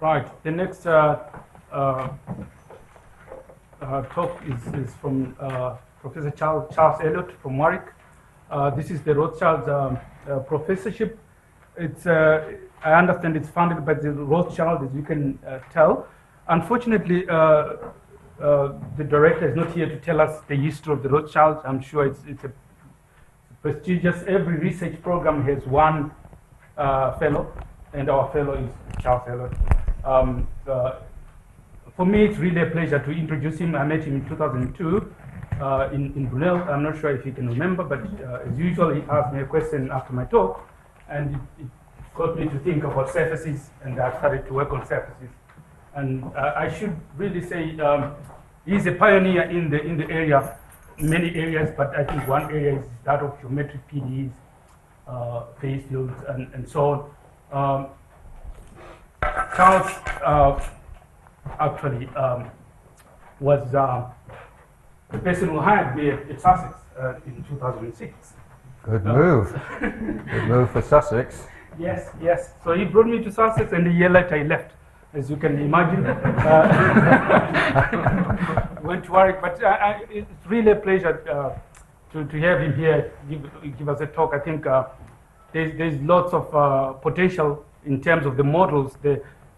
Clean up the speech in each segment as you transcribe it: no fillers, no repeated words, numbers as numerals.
Right. The next talk is from Professor Charles Elliott from Warwick. This is the Rothschild professorship. It's I understand it's funded by the Rothschild, as you can tell. Unfortunately, the director is not here to tell us the history of the Rothschild. I'm sure it's a prestigious. Every research program has one fellow, and our fellow is Charles Elliott. For me, it's really a pleasure to introduce him. I met him in 2002 in Brunel. I'm not sure if you can remember, but as usual, he asked me a question after my talk, and it got me to think about surfaces, and I started to work on surfaces. And I should really say he's a pioneer in the area, many areas, but I think one area is that of geometric PDEs, phase fields, and so on. Charles actually was the person who hired me at Sussex in 2006. Good move. Good move for Sussex. Yes, yes. So he brought me to Sussex, and a year later he left, as you can imagine. Went to Warwick, but it's really a pleasure to have him here, give us a talk. I think there's lots of potential in terms of the models.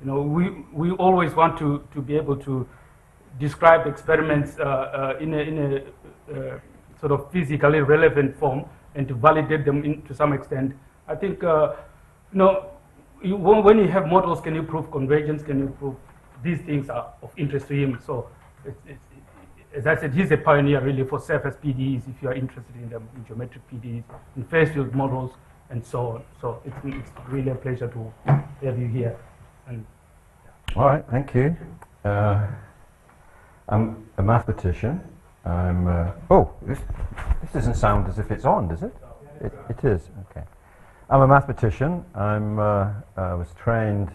We always want to be able to describe experiments in a sort of physically relevant form and to validate them to some extent. I think when you have models, can you prove convergence? Can you prove these things are of interest to him? So, as I said, he's a pioneer really for surface PDEs. If you are interested in them, in geometric PDEs, in phase field models, and so on. So it's really a pleasure to have you here. And all right, thank you. I'm a mathematician. This doesn't sound as if it's on, does it? It is. Okay. I'm a mathematician. I was trained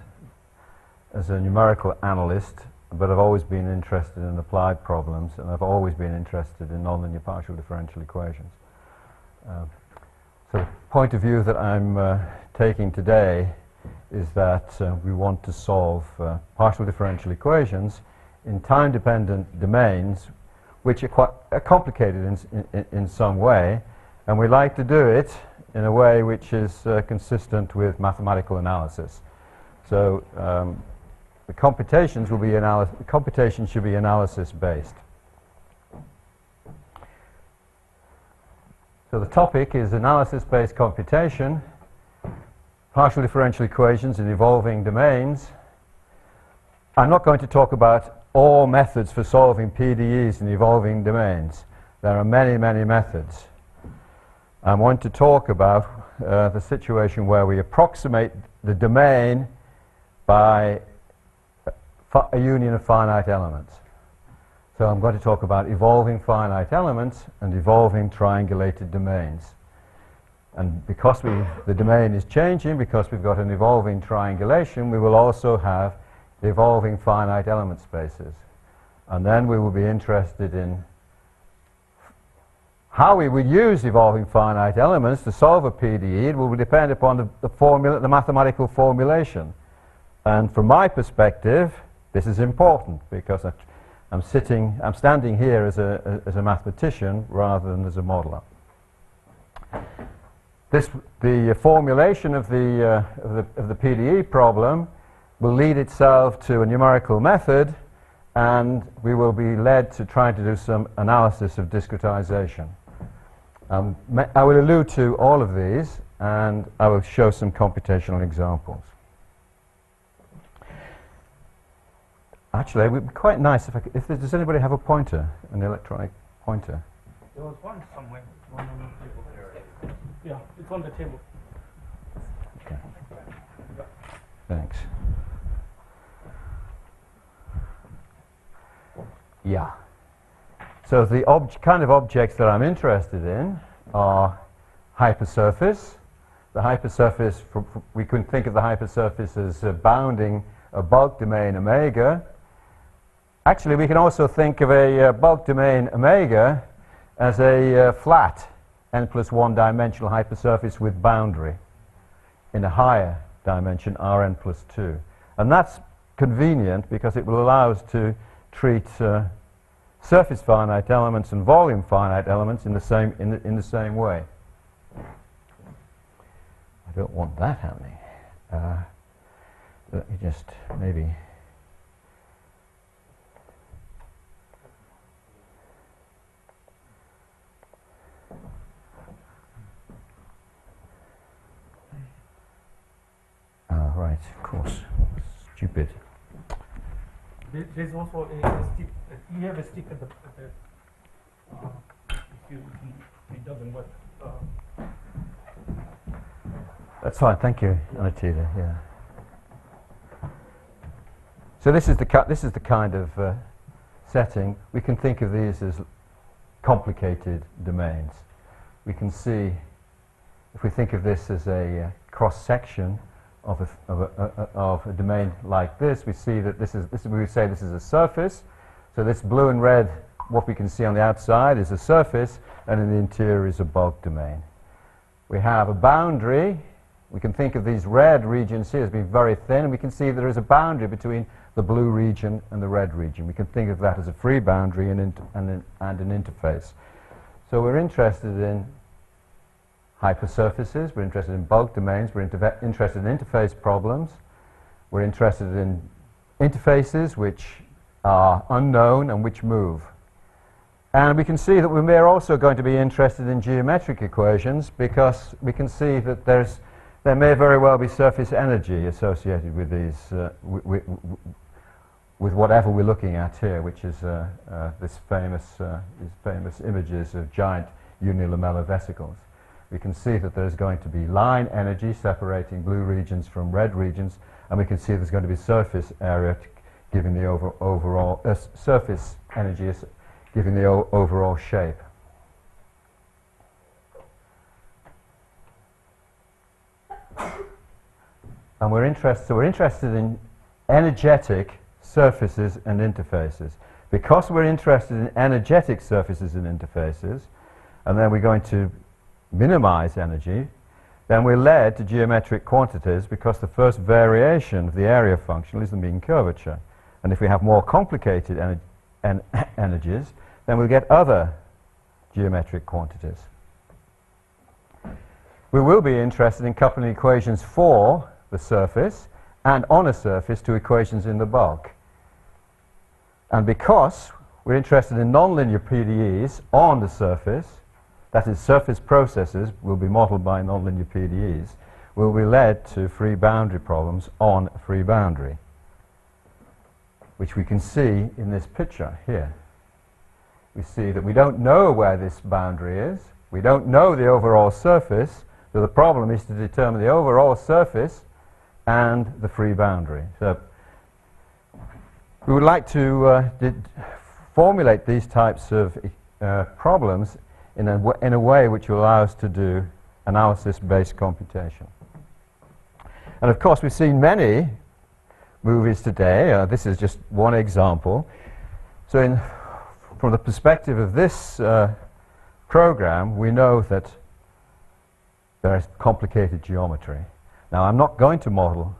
as a numerical analyst, but I've always been interested in applied problems, and I've always been interested in nonlinear partial differential equations. So the point of view that I'm taking today is that we want to solve partial differential equations in time-dependent domains, which are quite complicated in some way, and we like to do it in a way which is consistent with mathematical analysis. So the computations will be computation should be analysis-based. So the topic is analysis-based computation, partial differential equations in evolving domains. I'm not going to talk about all methods for solving PDEs in evolving domains. There are many, many methods. I want to talk about the situation where we approximate the domain by a union of finite elements. So I'm going to talk about evolving finite elements and evolving triangulated domains. And because the domain is changing, because we've got an evolving triangulation, we will also have evolving finite element spaces. And then we will be interested in how we would use evolving finite elements to solve a PDE. It will depend upon the mathematical formulation. And from my perspective, this is important because I'm standing here as a mathematician rather than as a modeler. The formulation of the PDE problem will lead itself to a numerical method, and we will be led to try to do some analysis of discretization. I will allude to all of these, and I will show some computational examples. Actually, it would be quite nice does anybody have a pointer, an electronic pointer? there was one somewhere, one on the table. Yeah, it's on the table. Okay. Thanks. Yeah. So the kind of objects that I'm interested in are hypersurface. The hypersurface, we can think of the hypersurface as bounding a bulk domain omega. Actually, we can also think of a bulk domain omega as a flat n+1 dimensional hypersurface with boundary in a higher dimension Rn+2. And that's convenient because it will allow us to treat surface finite elements and volume finite elements in the same way. I don't want that happening. Let me just maybe. Right, of course. Stupid. There's also a stick. You have a stick at the if it doesn't work. That's fine, thank you, Anatila. Yeah. So this is the kind of setting. We can think of these as complicated domains. We can see, if we think of this as a cross section of a domain like this, we see that we would say this is a surface. So this blue and red, what we can see on the outside is a surface, and in the interior is a bulk domain. We have a boundary. We can think of these red regions here as being very thin, and we can see there is a boundary between the blue region and the red region. We can think of that as a free boundary and an interface. So we're interested in hypersurfaces, we're interested in bulk domains, we're interested in interface problems, we're interested in interfaces which are unknown and which move. And we can see that we are also going to be interested in geometric equations because we can see that there may very well be surface energy associated with these, with whatever we're looking at here, which is these famous images of giant unilamellar vesicles. We can see that there's going to be line energy separating blue regions from red regions, and we can see there's going to be surface area giving the overall surface energy giving the overall shape. And we're interested in energetic surfaces and interfaces. Because we're interested in energetic surfaces and interfaces, and then we're going to minimize energy, then we're led to geometric quantities because the first variation of the area function is the mean curvature. And if we have more complicated energies, then we'll get other geometric quantities. We will be interested in coupling equations for the surface and on a surface to equations in the bulk. And because we're interested in nonlinear PDEs on the surface, that is, surface processes will be modeled by nonlinear PDEs, will be led to free boundary problems on a free boundary, which we can see in this picture here. We see that we don't know where this boundary is, we don't know the overall surface, so the problem is to determine the overall surface and the free boundary. So we would like to formulate these types of problems in a way which will allow us to do analysis-based computation. And of course we've seen many movies today. This is just one example. So from the perspective of this program, we know that there is complicated geometry. Now I'm not going to model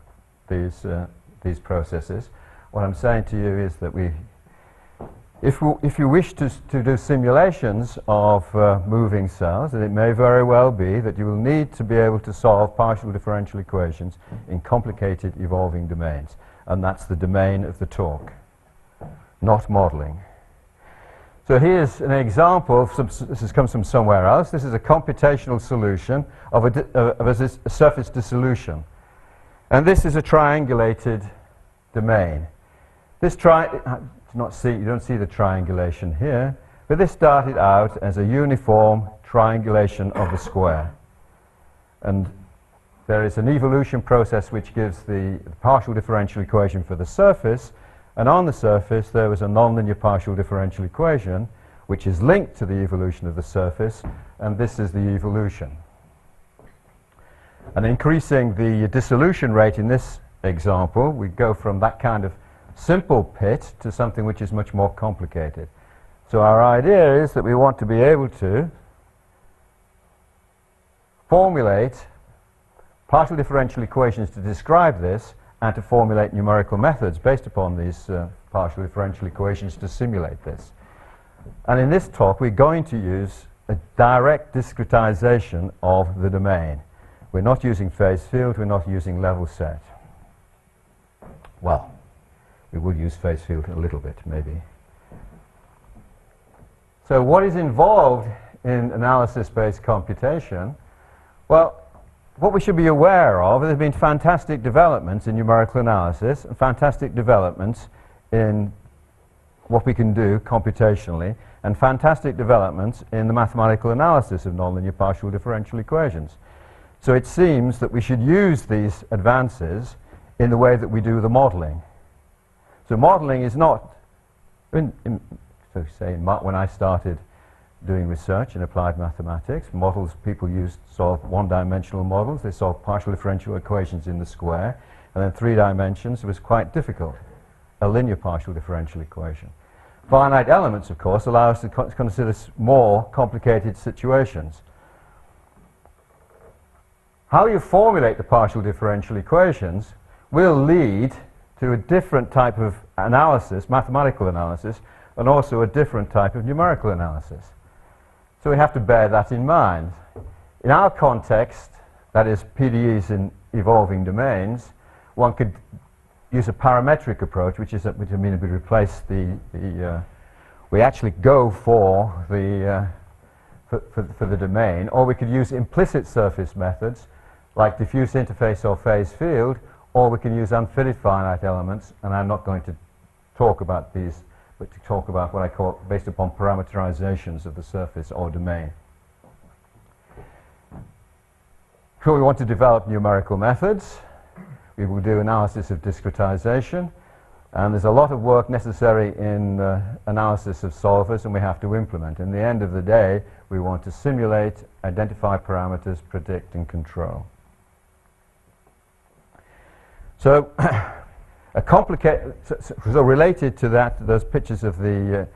these processes. What I'm saying to you is that if you wish to do simulations of moving cells, then it may very well be that you will need to be able to solve partial differential equations in complicated evolving domains. And that's the domain of the talk, not modeling. So here's an example this comes from somewhere else. This is a computational solution of a surface dissolution. And this is a triangulated domain. This you don't see the triangulation here, but this started out as a uniform triangulation of the square. And there is an evolution process which gives the partial differential equation for the surface, and on the surface there was a nonlinear partial differential equation which is linked to the evolution of the surface, and this is the evolution. And increasing the dissolution rate in this example, we go from that kind of simple pit to something which is much more complicated. So our idea is that we want to be able to formulate partial differential equations to describe this and to formulate numerical methods based upon these partial differential equations to simulate this. And in this talk, we're going to use a direct discretization of the domain. We're not using phase field, we're not using level set. Well, we will use phase field a little bit, maybe. So what is involved in analysis-based computation? Well, what we should be aware of, there have been fantastic developments in numerical analysis and fantastic developments in what we can do computationally and fantastic developments in the mathematical analysis of nonlinear partial differential equations. So it seems that we should use these advances in the way that we do the modeling. So modeling is not, when I started doing research in applied mathematics, models people used to solve one-dimensional models. They solved partial differential equations in the square, and then 3 dimensions was quite difficult, a linear partial differential equation. Finite elements, of course, allow us to consider more complicated situations. How you formulate the partial differential equations will lead to a different type of analysis, mathematical analysis, and also a different type of numerical analysis. So we have to bear that in mind. In our context, that is PDEs in evolving domains, one could use a parametric approach, which would mean we replace we actually go for the domain, or we could use implicit surface methods like diffuse interface or phase field, or we can use unfitted finite elements, and I'm not going to talk about these, but to talk about what I call based upon parameterizations of the surface or domain. So we want to develop numerical methods. We will do analysis of discretization, and there's a lot of work necessary in analysis of solvers, and we have to implement. In the end of the day, we want to simulate, identify parameters, predict, and control. So, so related to that, those pictures of the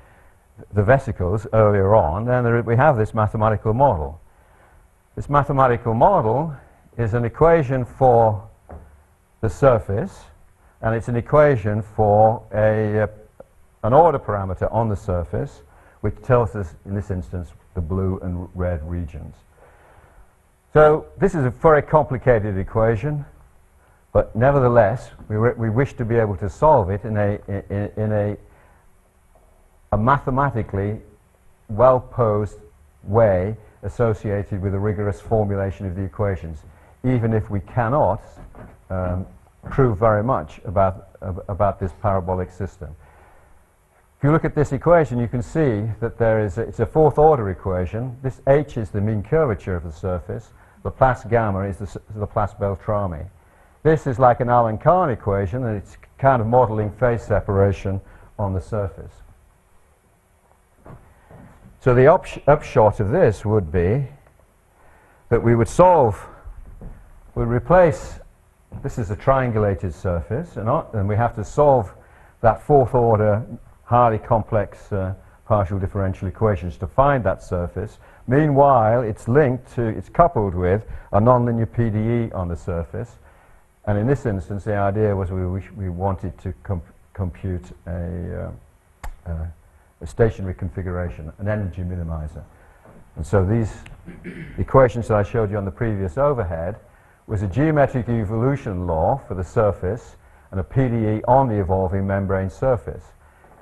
vesicles earlier on, then we have this mathematical model. This mathematical model is an equation for the surface, and it's an equation for an order parameter on the surface, which tells us, in this instance, the blue and red regions. So this is a very complicated equation, but nevertheless, we wish to be able to solve it in a mathematically well-posed way associated with a rigorous formulation of the equations, even if we cannot prove very much about this parabolic system. If you look at this equation, you can see that it's a 4th order equation. This h is the mean curvature of the surface. Laplace gamma is the Laplace Beltrami. This is like an Alan-Kahn equation, and it's kind of modeling phase separation on the surface. So the upshot of this would be that we would replace, this is a triangulated surface, and we have to solve that 4th order highly complex partial differential equations to find that surface. Meanwhile, it's coupled with a nonlinear PDE on the surface. And in this instance, the idea was we wanted to compute a stationary configuration, an energy minimizer. And so these equations that I showed you on the previous overhead was a geometric evolution law for the surface and a PDE on the evolving membrane surface.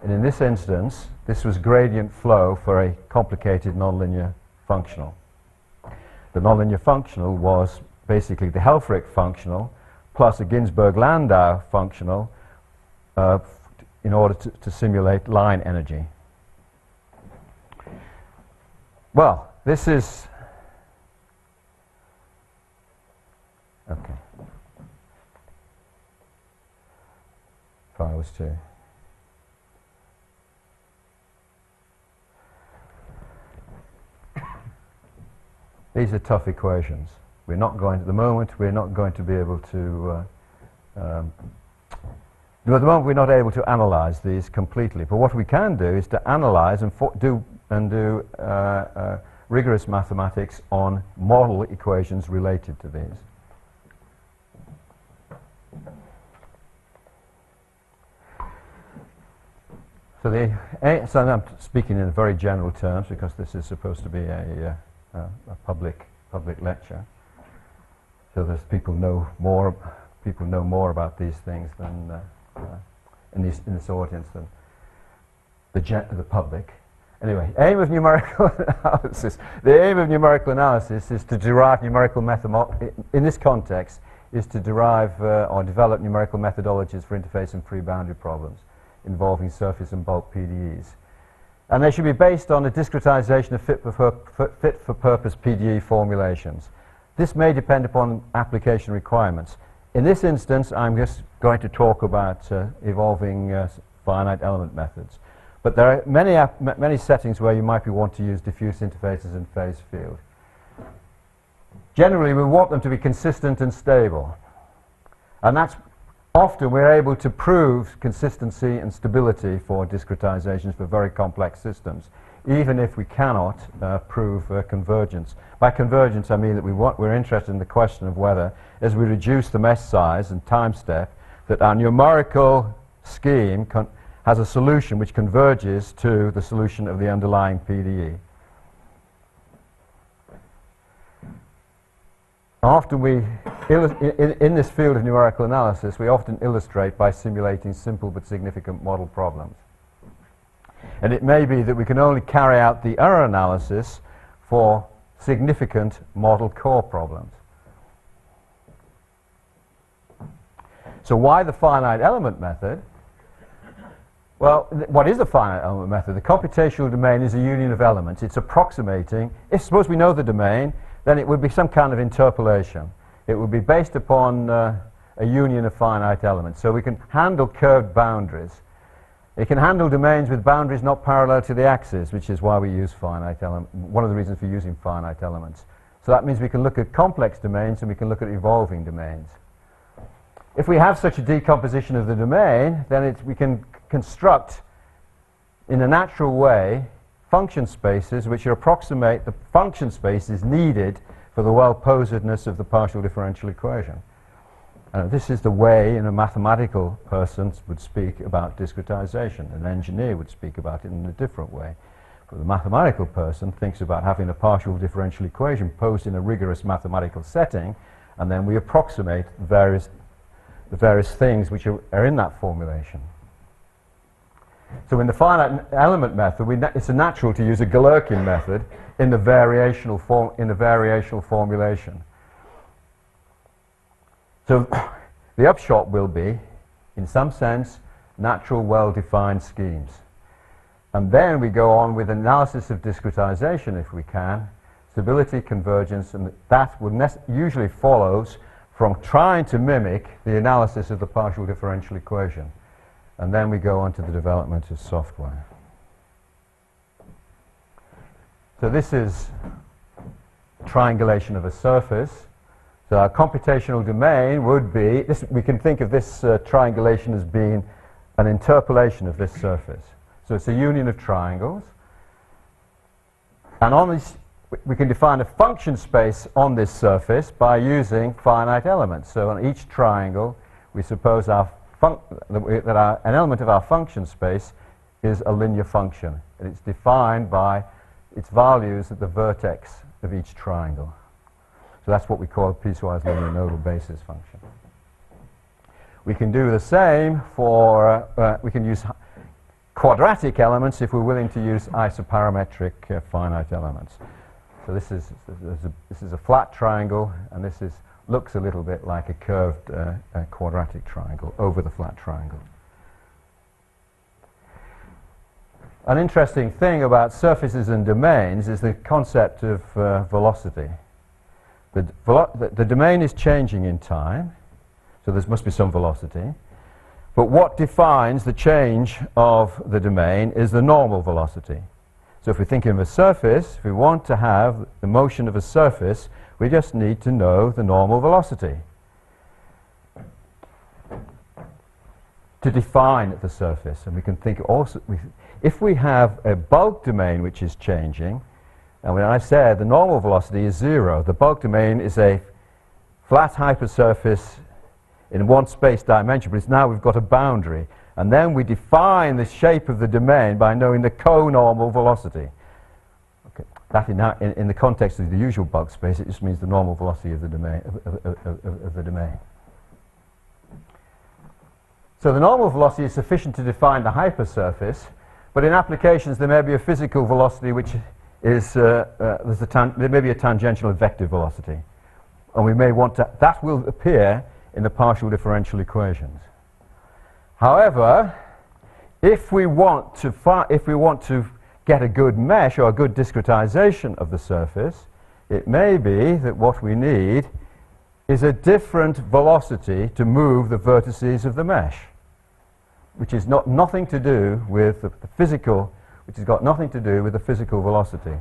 And in this instance, this was gradient flow for a complicated nonlinear functional. The nonlinear functional was basically the Helfrich functional plus a Ginzburg-Landau functional in order to simulate line energy. Well, this is... Okay. If I was to... These are tough equations. We're not going, at the moment, we're not going to be able to, at the moment we're not able to analyze these completely, but what we can do is to analyze and do rigorous mathematics on model equations related to these. So I'm speaking in very general terms because this is supposed to be a public lecture. So there's people know more about these things than in this audience than the public. Anyway, aim of numerical analysis. The aim of numerical analysis is to derive numerical in this context is to derive or develop numerical methodologies for interface and free boundary problems involving surface and bulk PDEs. And they should be based on a discretization of fit-for-purpose PDE formulations. This may depend upon application requirements. In this instance, I'm just going to talk about evolving finite element methods. But there are many settings where you might want to use diffuse interfaces and phase field. Generally, we want them to be consistent and stable. And that's often we're able to prove consistency and stability for discretizations for very complex systems, even if we cannot prove convergence. By convergence, I mean that we're interested in the question of whether, as we reduce the mesh size and time step, that our numerical scheme has a solution which converges to the solution of the underlying PDE. Often in this field of numerical analysis, we often illustrate by simulating simple but significant model problems. And it may be that we can only carry out the error analysis for significant model core problems. So why the finite element method? Well, what is the finite element method? The computational domain is a union of elements. It's approximating. If suppose we know the domain, then it would be some kind of interpolation. It would be based upon a union of finite elements. So we can handle curved boundaries. It can handle domains with boundaries not parallel to the axis, which is why we use finite elements. One of the reasons for using finite elements. So that means we can look at complex domains and we can look at evolving domains. If we have such a decomposition of the domain, then we can construct in a natural way function spaces which approximate the function spaces needed for the well-posedness of the partial differential equation. This is the way a mathematical person would speak about discretization. An engineer would speak about it in a different way. But the mathematical person thinks about having a partial differential equation posed in a rigorous mathematical setting, and then we approximate the various things which are in that formulation. So in the finite element method, it's natural to use a Galerkin method in the variational formulation. So the upshot will be, in some sense, natural, well-defined schemes. And then we go on with analysis of discretization, if we can, stability, convergence, and that usually follows from trying to mimic the analysis of the partial differential equation. And then we go on to the development of software. So this is triangulation of a surface. So our computational domain would be, we can think of this triangulation as being an interpolation of this surface. So it's a union of triangles. And on this, we can define a function space on this surface by using finite elements. So on each triangle, we suppose an element of our function space is a linear function. And it's defined by its values at the vertex of each triangle. So that's what we call a piecewise linear nodal basis function. We can do the same for, we can use quadratic elements if we're willing to use isoparametric finite elements. So this is a flat triangle, and this looks a little bit like a curved quadratic triangle over the flat triangle. An interesting thing about surfaces and domains is the concept of velocity. The domain is changing in time, so there must be some velocity. But what defines the change of the domain is the normal velocity. So if we're thinking of a surface, if we want to have the motion of a surface, we just need to know the normal velocity to define the surface. And we can think also, if we have a bulk domain which is changing, and when I said the normal velocity is 0, the bulk domain is a flat hypersurface in one space dimension, but now we've got a boundary. And then we define the shape of the domain by knowing the co-normal velocity. Okay. That in the context of the usual bulk space, it just means the normal velocity of the domain. Of the domain. So the normal velocity is sufficient to define the hypersurface, but in applications there may be a physical velocity which is there may be a tangential vector velocity, and we may want to. That will appear in the partial differential equations. However, if we want to get a good mesh or a good discretization of the surface, it may be that what we need is a different velocity to move the vertices of the mesh, which has nothing to do with the physical, which has got nothing to do with the physical velocity.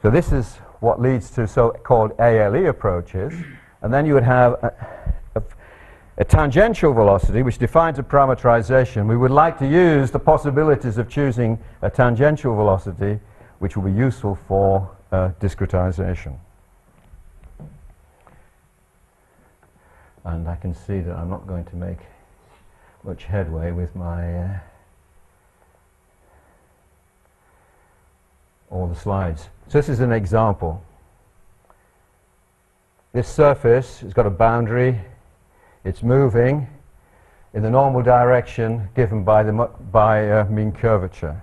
So this is what leads to so-called ALE approaches, and then you would have a tangential velocity which defines a parameterization. We would like to use the possibilities of choosing a tangential velocity which will be useful for discretization. And I can see that I'm not going to make much headway with my all the slides. So this is an example. This surface has got a boundary. It's moving in the normal direction given by mean curvature.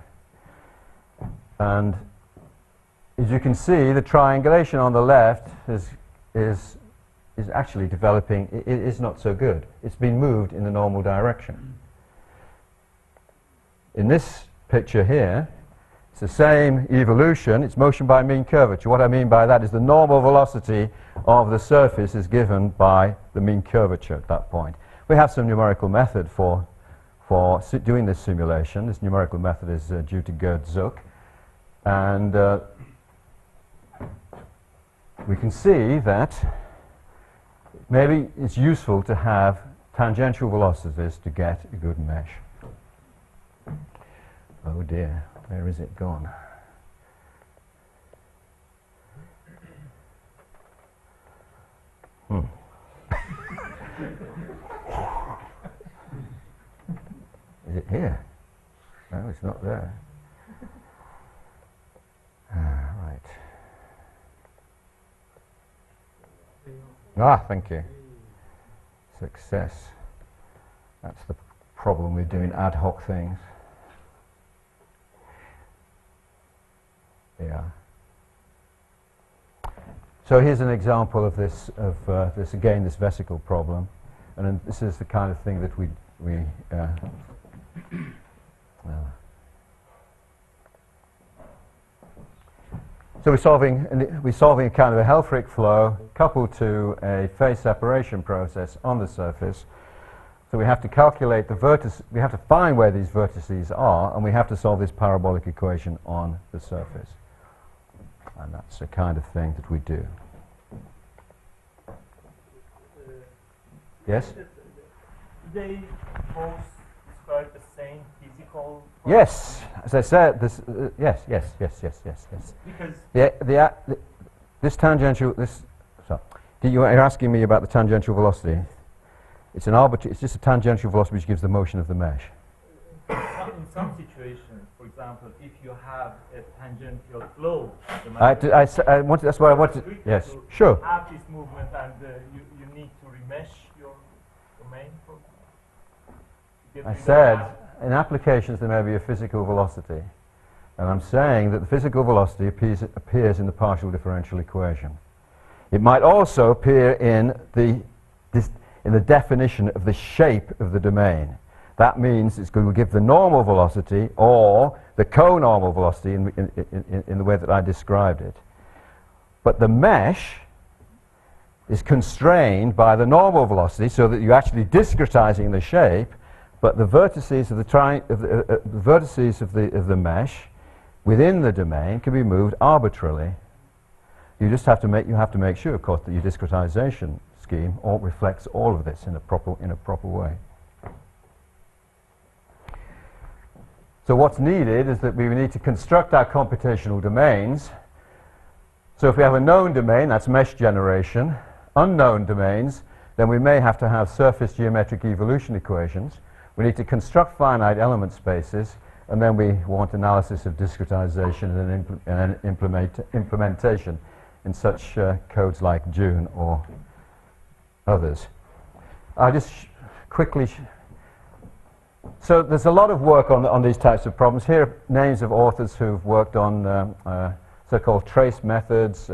And as you can see, the triangulation on the left is actually developing. It is not so good. It's been moved in the normal direction. In this picture here, it's the same evolution. It's motion by mean curvature. What I mean by that is the normal velocity of the surface is given by the mean curvature at that point. We have some numerical method for doing this simulation. This numerical method is due to Gerd Zuck. And we can see that maybe it's useful to have tangential velocities to get a good mesh. Oh dear, where is it gone? Is it here? No, it's not there. Right. Ah, thank you. Success. That's the problem with doing ad hoc things. Yeah. So here's an example of this, this vesicle problem, and then this is the kind of thing that we so we're solving a kind of a Helfrich flow coupled to a phase separation process on the surface. So we have to calculate the vertice, we have to find where these vertices are, and we have to solve this parabolic equation on the surface. And that's the kind of thing that we do. Yes? They both describe the same physical process? Yes, as I said, this. Yes. Because this tangential. You're asking me about the tangential velocity. It's an arbitrary. It's just a tangential velocity which gives the motion of the mesh. In some situations, for example, if you have a tangential flow, that's why I want to. Yes, sure. Have this movement, and you need to remesh your domain. I said, in applications there may be a physical velocity, and I'm saying that the physical velocity appears in the partial differential equation. It might also appear in the definition of the shape of the domain. That means it's going to give the normal velocity or the co-normal velocity in the way that I described it. But the mesh is constrained by the normal velocity so that you're actually discretizing the shape, but the vertices of the mesh within the domain can be moved arbitrarily. You just have to make sure, of course, that your discretization scheme reflects all of this in a proper way. So what's needed is that we need to construct our computational domains. So if we have a known domain, that's mesh generation. Unknown domains, then we may have to have surface geometric evolution equations. We need to construct finite element spaces, and then we want analysis of discretization and implementation in such codes like June or others. I'll just quickly... So there's a lot of work on these types of problems. Here are names of authors who've worked on so-called trace methods,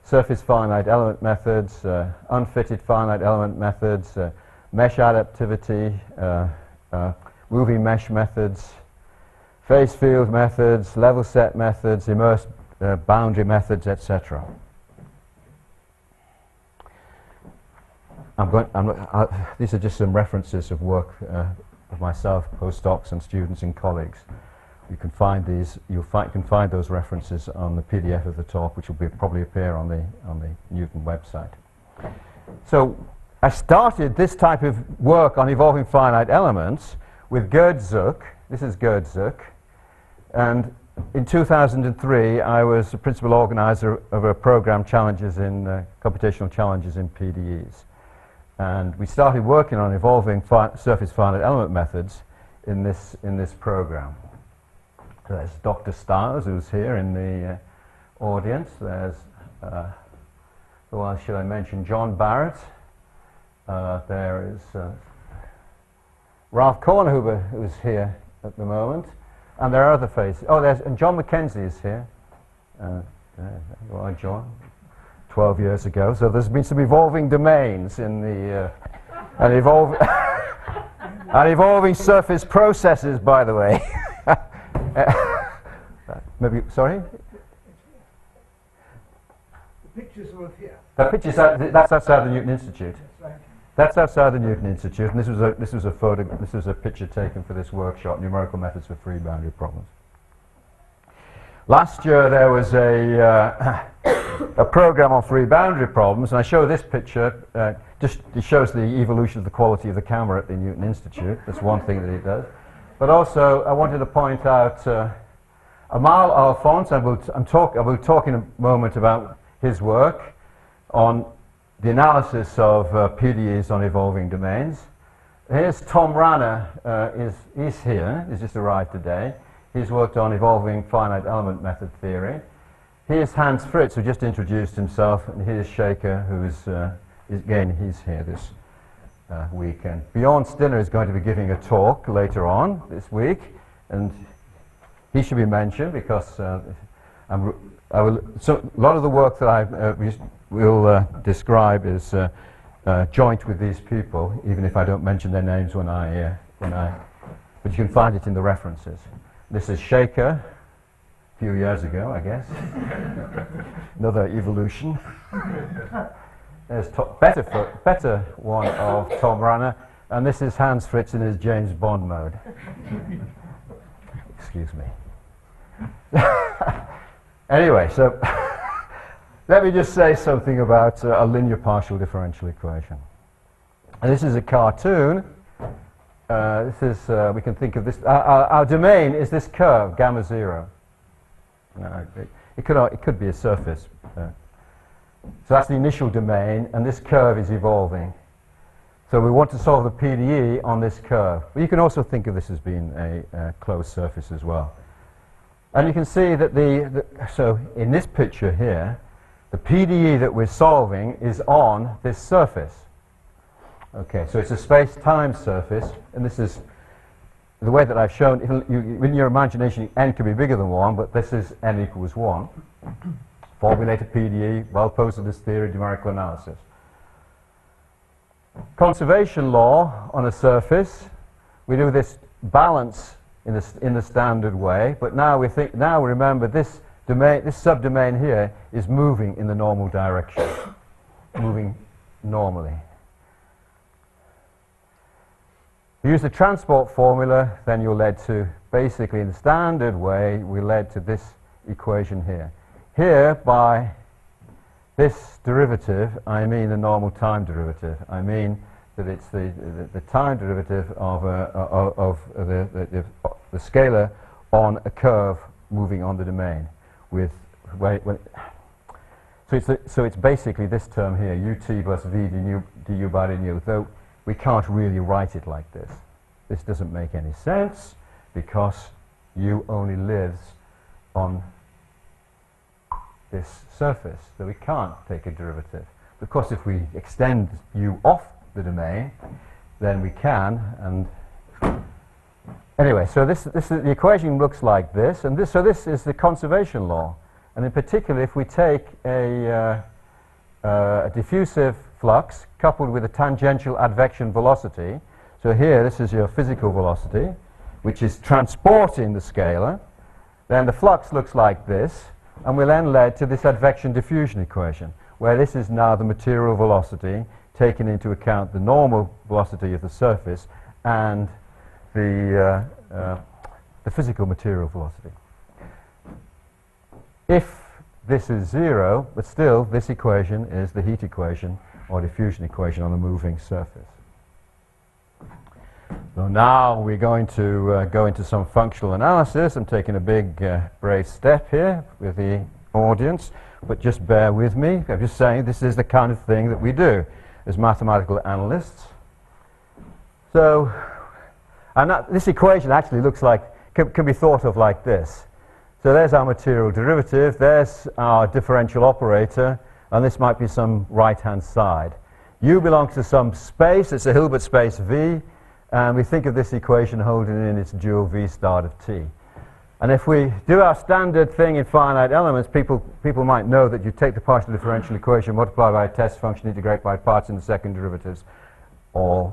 surface finite element methods, unfitted finite element methods, mesh adaptivity, moving mesh methods, phase field methods, level set methods, immersed boundary methods, etc. These are just some references of work of myself, postdocs and students and colleagues. You can find these. You can find those references on the PDF of the talk, which will probably appear on the Newton website. So I started this type of work on evolving finite elements with Gerd Zuck. This is Gerd Zuck, and in 2003, I was the principal organizer of a program challenges in computational challenges in PDEs. And we started working on evolving surface finite element methods in this program. There's Dr. Stiles, who's here in the audience. There's, who else should I mention? John Barrett. There is Ralph Kornhuber, who's here at the moment. And there are other faces. Oh, and John Mackenzie is here. There you are, John. 12 years ago. So there's been some evolving domains in the and evolving surface processes, by the way. Maybe, sorry? The pictures are up here. The pictures that's outside the Newton Institute. That's right. That's outside the Newton Institute, and this was a picture taken for this workshop, numerical methods for free boundary problems. Last year there was a program on free boundary problems, and I show this picture. It shows the evolution of the quality of the camera at the Newton Institute. That's one thing that it does. But also, I wanted to point out Amal Alphonse. I will talk in a moment about his work on the analysis of PDEs on evolving domains. Here's Tom Ranner. He's here. He's just arrived today. He's worked on evolving finite element method theory. Here's Hans Fritz, who just introduced himself, and here's Shaker, who's again, he's here this weekend. Bjorn Stinner is going to be giving a talk later on this week, and he should be mentioned because so a lot of the work that I will describe is joint with these people, even if I don't mention their names but you can find it in the references. This is Shaker, a few years ago, I guess. Another evolution. There's better one of Tom Ranner, and this is Hans Fritz in his James Bond mode. Excuse me. Anyway, so let me just say something about a linear partial differential equation. And this is a cartoon. We can think of this. Our domain is this curve, gamma 0. It could be a surface. So that's the initial domain, and this curve is evolving. So we want to solve the PDE on this curve. But you can also think of this as being a closed surface as well. And you can see that so in this picture here, the PDE that we're solving is on this surface. Okay, so it's a space-time surface, and this is the way that I've shown. In your imagination, n can be bigger than 1, but this is n equals 1. Formulate a PDE, well-posed this theory, numerical analysis. Conservation law on a surface. We do this balance in the standard way, but now remember this domain, this subdomain here is moving in the normal direction, moving normally. You use the transport formula, then you're led to, basically in the standard way, we're led to this equation here. Here, by this derivative, I mean the normal time derivative. I mean that it's the time derivative of the scalar on a curve moving on the domain. So it's basically this term here, ut plus v du by du, though we can't really write it like this. This doesn't make any sense because u only lives on this surface, so we can't take a derivative. Of course, if we extend u off the domain, then we can. And anyway, so the equation looks like this, and this is the conservation law. And in particular, if we take a diffusive flux coupled with a tangential advection velocity, so here this is your physical velocity, which is transporting the scalar, then the flux looks like this, and will then lead to this advection diffusion equation, where this is now the material velocity, taking into account the normal velocity of the surface and the physical material velocity. If this is 0, but still this equation is the heat equation or diffusion equation on a moving surface. So now we're going to go into some functional analysis. I'm taking a big brave step here with the audience, but just bear with me. I'm just saying this is the kind of thing that we do as mathematical analysts. So, and this equation actually looks like, can be thought of like this. So there's our material derivative, there's our differential operator, and this might be some right-hand side. U belongs to some space, it's a Hilbert space V, and we think of this equation holding in its dual V star of t. And if we do our standard thing in finite elements, people might know that you take the partial differential equation, multiply by a test function, integrate by parts in the second derivatives, or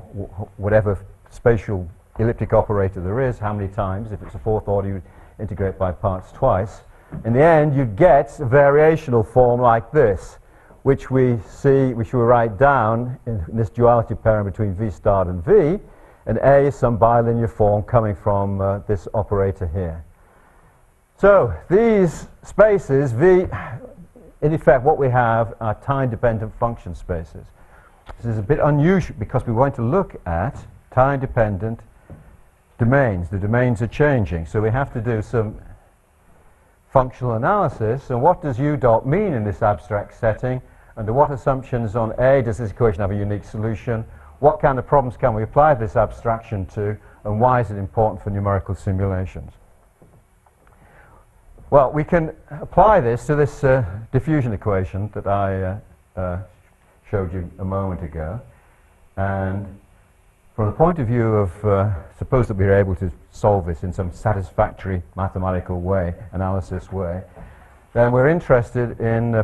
whatever spatial elliptic operator there is, how many times. If it's a fourth order, you integrate by parts twice. In the end, you get a variational form like this, which we write down in this duality pairing between V star and V, and A is some bilinear form coming from this operator here. So these spaces, V, in effect what we have are time-dependent function spaces. This is a bit unusual because we want to look at time-dependent domains. The domains are changing, so we have to do some functional analysis. And what does u dot mean in this abstract setting? Under what assumptions on A does this equation have a unique solution? What kind of problems can we apply this abstraction to? And why is it important for numerical simulations? Well, we can apply this to this diffusion equation that I showed you a moment ago. And from the point of view of, suppose that we're able to solve this in some satisfactory mathematical way, analysis way, then we're interested in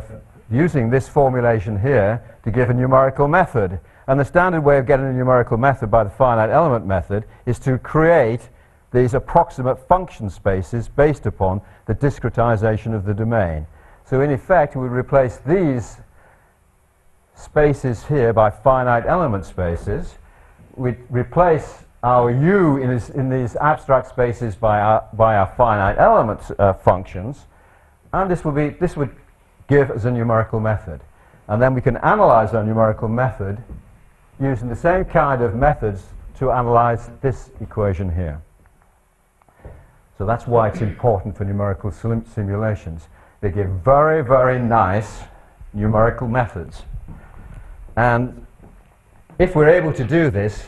using this formulation here to give a numerical method. And the standard way of getting a numerical method by the finite element method is to create these approximate function spaces based upon the discretization of the domain. So in effect, we replace these spaces here by finite element spaces. We replace our u in these abstract spaces by our finite element functions, and this would give us a numerical method. And then we can analyze our numerical method using the same kind of methods to analyze this equation here. So that's why it's important for numerical simulations. They give very, very nice numerical methods. And if we're able to do this,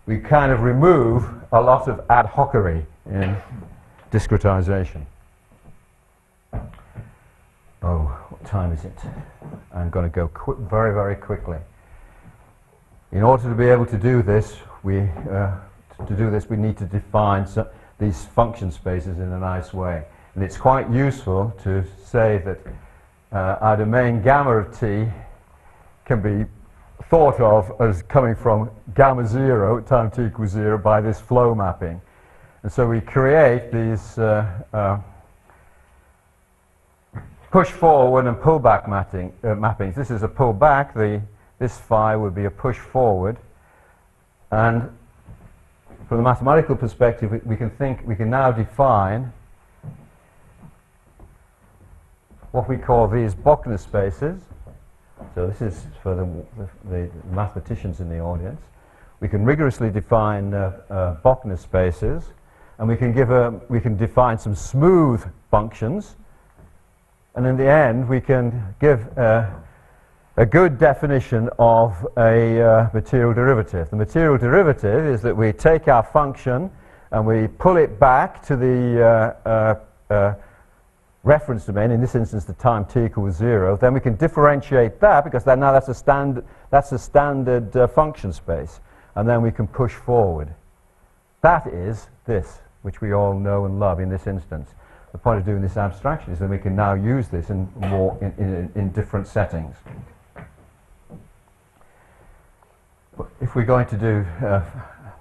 we kind of remove a lot of ad hocery in discretization. Oh, what time is it? I'm going to go very, very quickly. In order to be able to do this, we need to define these function spaces in a nice way. And it's quite useful to say that our domain gamma of t can be thought of as coming from gamma 0 at time t equals 0 by this flow mapping. And so we create these push forward and pull back mappings. This is a pull back. This phi would be a push forward. And from the mathematical perspective, we can now define what we call these Bochner spaces. So this is for the mathematicians in the audience. We can rigorously define Bochner spaces, and we can define some smooth functions. And in the end, we can give a good definition of a material derivative. The material derivative is that we take our function and we pull it back to the reference domain, in this instance the time t equals 0. Then we can differentiate that, because now that's a standard function space, and then we can push forward. That is this, which we all know and love in this instance. The point of doing this abstraction is that we can now use this in different settings. If we're going to do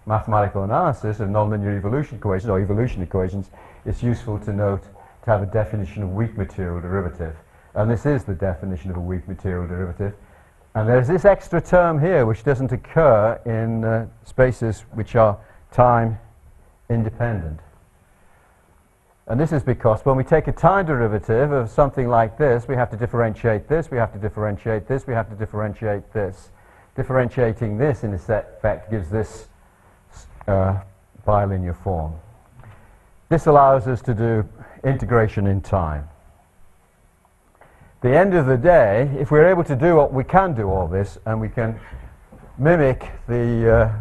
mathematical analysis of nonlinear evolution equations or evolution equations, it's useful to note to have a definition of weak material derivative. And this is the definition of a weak material derivative. And there's this extra term here which doesn't occur in spaces which are time independent. And this is because when we take a time derivative of something like this, we have to differentiate this, we have to differentiate this, we have to differentiate this. Differentiating this, in effect, gives this bilinear form. This allows us to do integration in time. At the end of the day, if we're able to do what we can do all this, and we can mimic the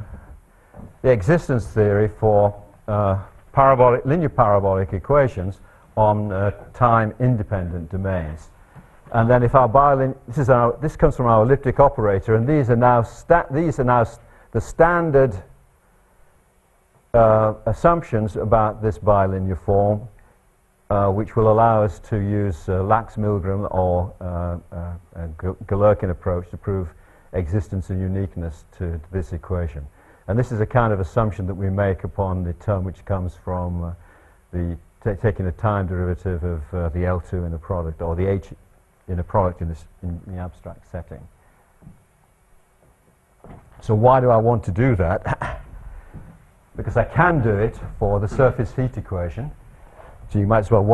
existence theory for linear parabolic equations on time-independent domains. And then if our this comes from our elliptic operator, and these are now the standard assumptions about this bilinear form, which will allow us to use Lax-Milgram or Galerkin approach to prove existence and uniqueness to this equation. And this is a kind of assumption that we make upon the term which comes from taking the time derivative of the L2 in a product, or the H in a product in the abstract setting. So why do I want to do that? Because I can do it for the surface heat equation. So you might as well,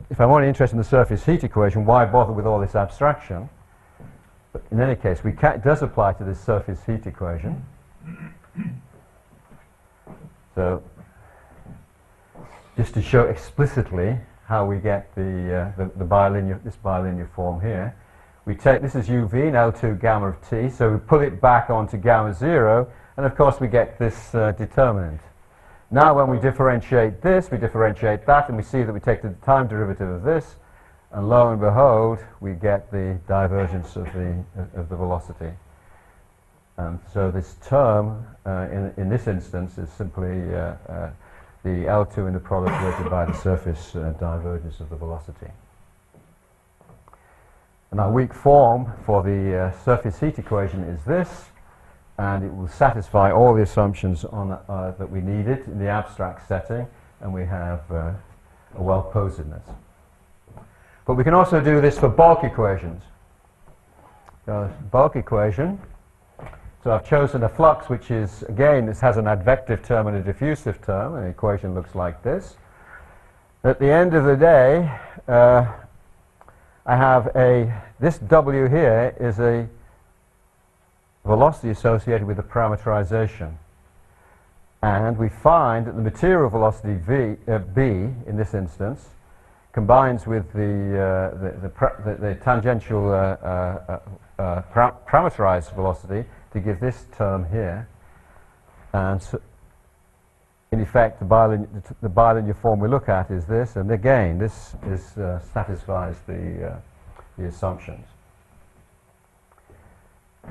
if I'm only interested in the surface heat equation, why bother with all this abstraction? But in any case, it does apply to this surface heat equation. So just to show explicitly how we get this bilinear form here, we take, this is uv and L2 gamma of t, so we pull it back onto gamma 0, and of course we get this determinant. Now when we differentiate this, we differentiate that, and we see that we take the time derivative of this, and lo and behold, we get the divergence of the velocity. And so this term, in this instance, is simply the L2 in the product weighted by the surface divergence of the velocity. And our weak form for the surface heat equation is this, and it will satisfy all the assumptions on that we needed in the abstract setting, and we have a well-posedness. But we can also do this for bulk equations. Bulk equation. So I've chosen a flux which is, again, this has an advective term and a diffusive term, and the equation looks like this. At the end of the day, I have this W here is a velocity associated with the parameterization. And we find that the material velocity B, in this instance, combines with the tangential parameterized velocity to give this term here. And so in effect, the bilinear form we look at is this, and again, this satisfies the assumptions.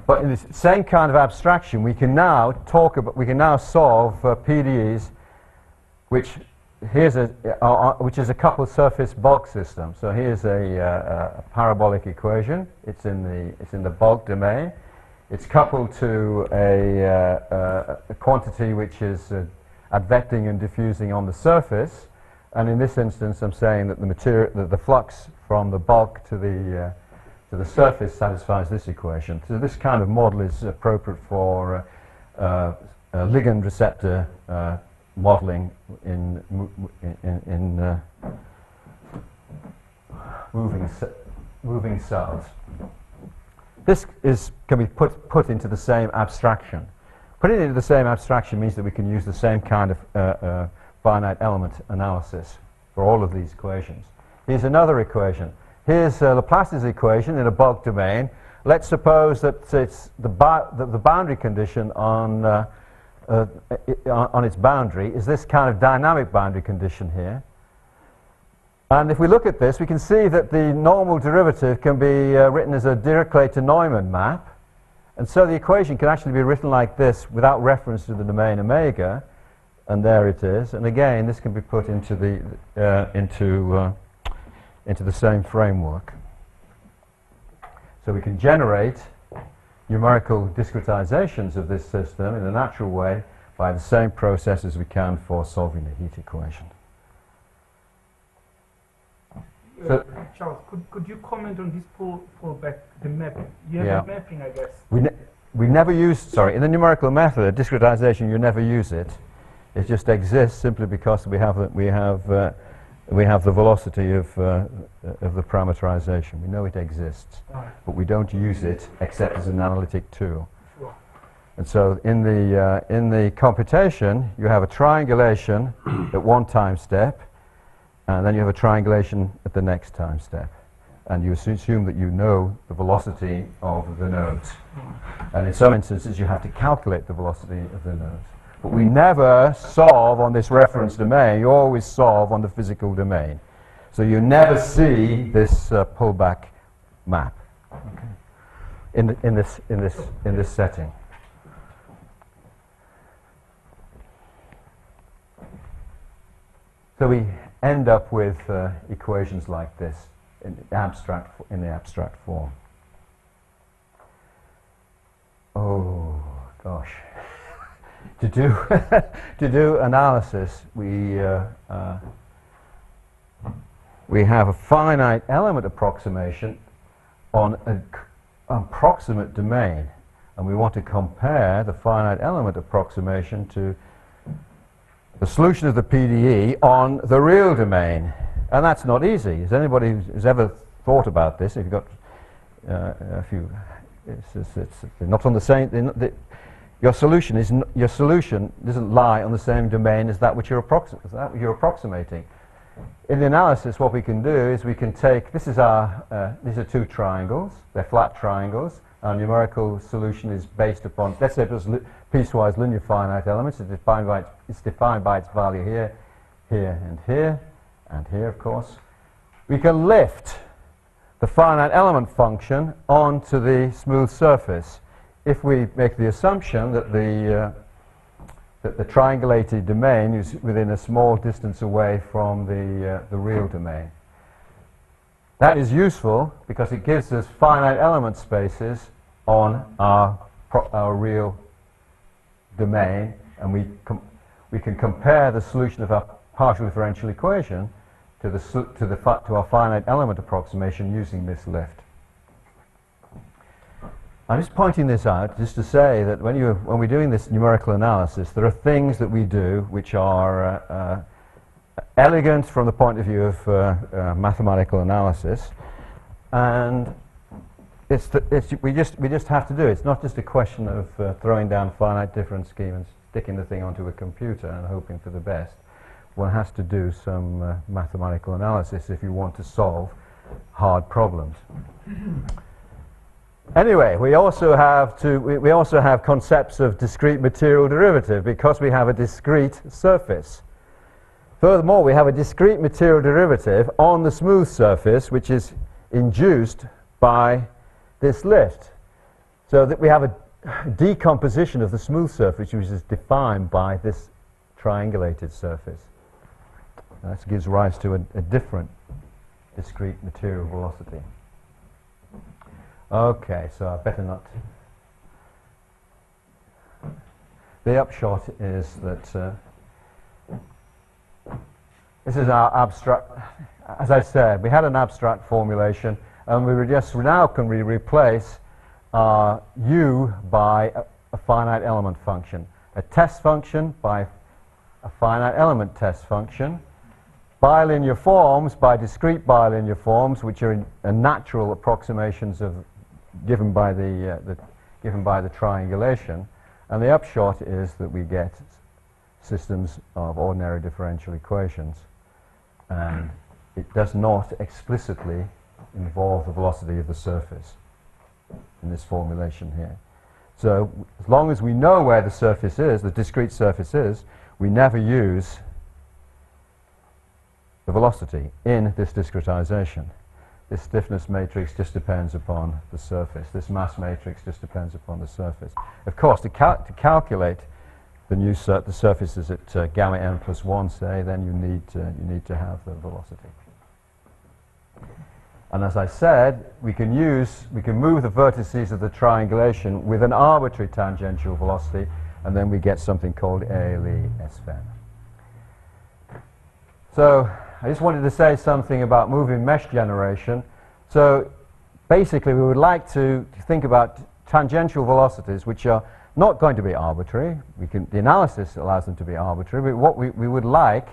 But in this same kind of abstraction, we can now solve PDEs, which is a coupled surface bulk system. So here's a parabolic equation. It's in the bulk domain. It's coupled to a quantity which is advecting and diffusing on the surface, and in this instance, I'm saying that the flux from the bulk to the surface satisfies this equation. So this kind of model is appropriate for ligand receptor modeling in moving cells. This can be put into the same abstraction. Putting it into the same abstraction means that we can use the same kind of finite element analysis for all of these equations. Here's another equation. Here's Laplace's equation in a bulk domain, let's suppose that it's the boundary condition on its boundary is this kind of dynamic boundary condition here. And if we look at this, we can see that the normal derivative can be written as a Dirichlet to Neumann map. And so the equation can actually be written like this without reference to the domain omega. And there it is. And again, this can be put into the same framework. So we can generate numerical discretizations of this system in a natural way by the same process as we can for solving the heat equation. So Charles, could you comment on this pullback, the mapping? You have Yeah. a mapping, I guess. we never use, sorry, in the numerical method, discretization, you never use it. It just exists simply because we have the velocity of the parameterization. We know it exists, Right. but we don't use it except as an analytic tool. Sure. And so in the computation, you have a triangulation at one time step, and then you have a triangulation at the next time step. And you assume that you know the velocity of the nodes. And in some instances, you have to calculate the velocity of the nodes. But we never solve on this reference domain. You always solve on the physical domain. So you never see this pullback map in this setting. So we end up with equations like this in the abstract form. Oh gosh. To do analysis, we have a finite element approximation on an approximate domain, and we want to compare the finite element approximation to the solution of the PDE on the real domain, and that's not easy. Is anybody who's ever thought about this? If you've got a few, they're not on the same. Your solution doesn't lie on the same domain as that which you're approximating. In the analysis, what we can do is we can take, these are two triangles, they're flat triangles. Our numerical solution is based upon, let's say it was piecewise linear finite elements. It's defined by its value here, here, and here, and here, of course. We can lift the finite element function onto the smooth surface if we make the assumption that the triangulated domain is within a small distance away from the real domain. That is useful because it gives us finite element spaces on our real domain, and we can compare the solution of our partial differential equation to our finite element approximation using this lift. I'm just pointing this out just to say that when we're doing this numerical analysis, there are things that we do which are elegant from the point of view of mathematical analysis, and we just have to do it. It's not just a question of throwing down finite difference scheme and sticking the thing onto a computer and hoping for the best. One has to do some mathematical analysis if you want to solve hard problems. Anyway, we also have concepts of discrete material derivative because we have a discrete surface. Furthermore, we have a discrete material derivative on the smooth surface which is induced by this lift. So that we have a decomposition of the smooth surface which is defined by this triangulated surface. That gives rise to a different discrete material velocity. Okay, so I better not. The upshot is that this is our abstract. As I said, we had an abstract formulation, and now can we replace u by a finite element function, a test function by a finite element test function, bilinear forms by discrete bilinear forms, which are natural approximations of given by the triangulation, and the upshot is that we get systems of ordinary differential equations, and it does not explicitly involve the velocity of the surface. in this formulation here. So as long as we know where the surface is, the discrete surface is, we never use the velocity in this discretization. This stiffness matrix just depends upon the surface. This mass matrix just depends upon the surface. Of course, to calculate the surfaces at gamma n plus 1, say, then you need to have the velocity. And as I said, we can move the vertices of the triangulation with an arbitrary tangential velocity, and then we get something called ALE SFN. So I just wanted to say something about moving mesh generation. So basically, we would like to think about tangential velocities, which are not going to be arbitrary. The analysis allows them to be arbitrary, but what we would like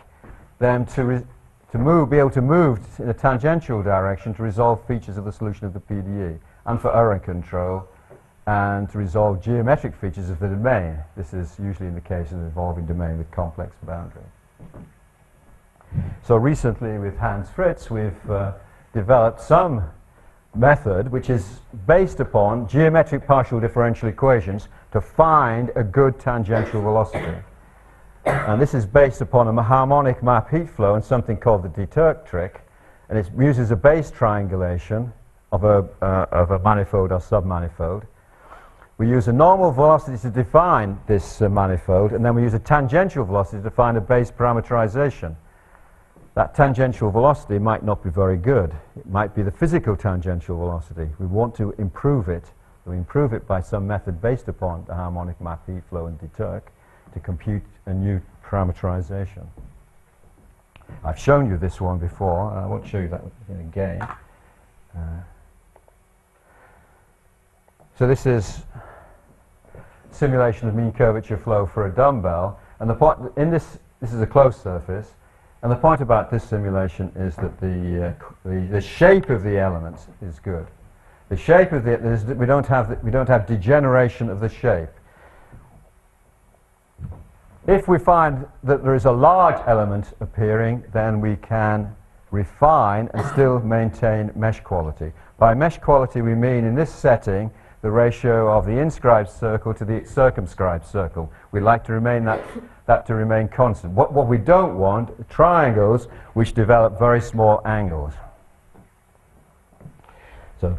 them be able to move in a tangential direction to resolve features of the solution of the PDE, and for error control, and to resolve geometric features of the domain. This is usually in the case of an evolving domain with complex boundary. So recently with Hans Fritz, we've developed some method which is based upon geometric partial differential equations to find a good tangential velocity. And this is based upon a harmonic map heat flow and something called the Dieterk trick, and it uses a base triangulation of a manifold or submanifold. We use a normal velocity to define this manifold, and then we use a tangential velocity to find a base parameterization. That tangential velocity might not be very good. It might be the physical tangential velocity. We want to improve it. We improve it by some method based upon the harmonic map heat flow and Dieterk to compute a new parameterization. I've shown you this one before, and I won't show you that again. So this is simulation of mean curvature flow for a dumbbell, and the point in this is a closed surface, and the point about this simulation is that the shape of the elements is good. The shape of we don't have degeneration of the shape. If we find that there is a large element appearing, then we can refine and still maintain mesh quality. By mesh quality, we mean in this setting the ratio of the inscribed circle to the circumscribed circle. We like to remain that to remain constant. What we don't want are triangles which develop very small angles. So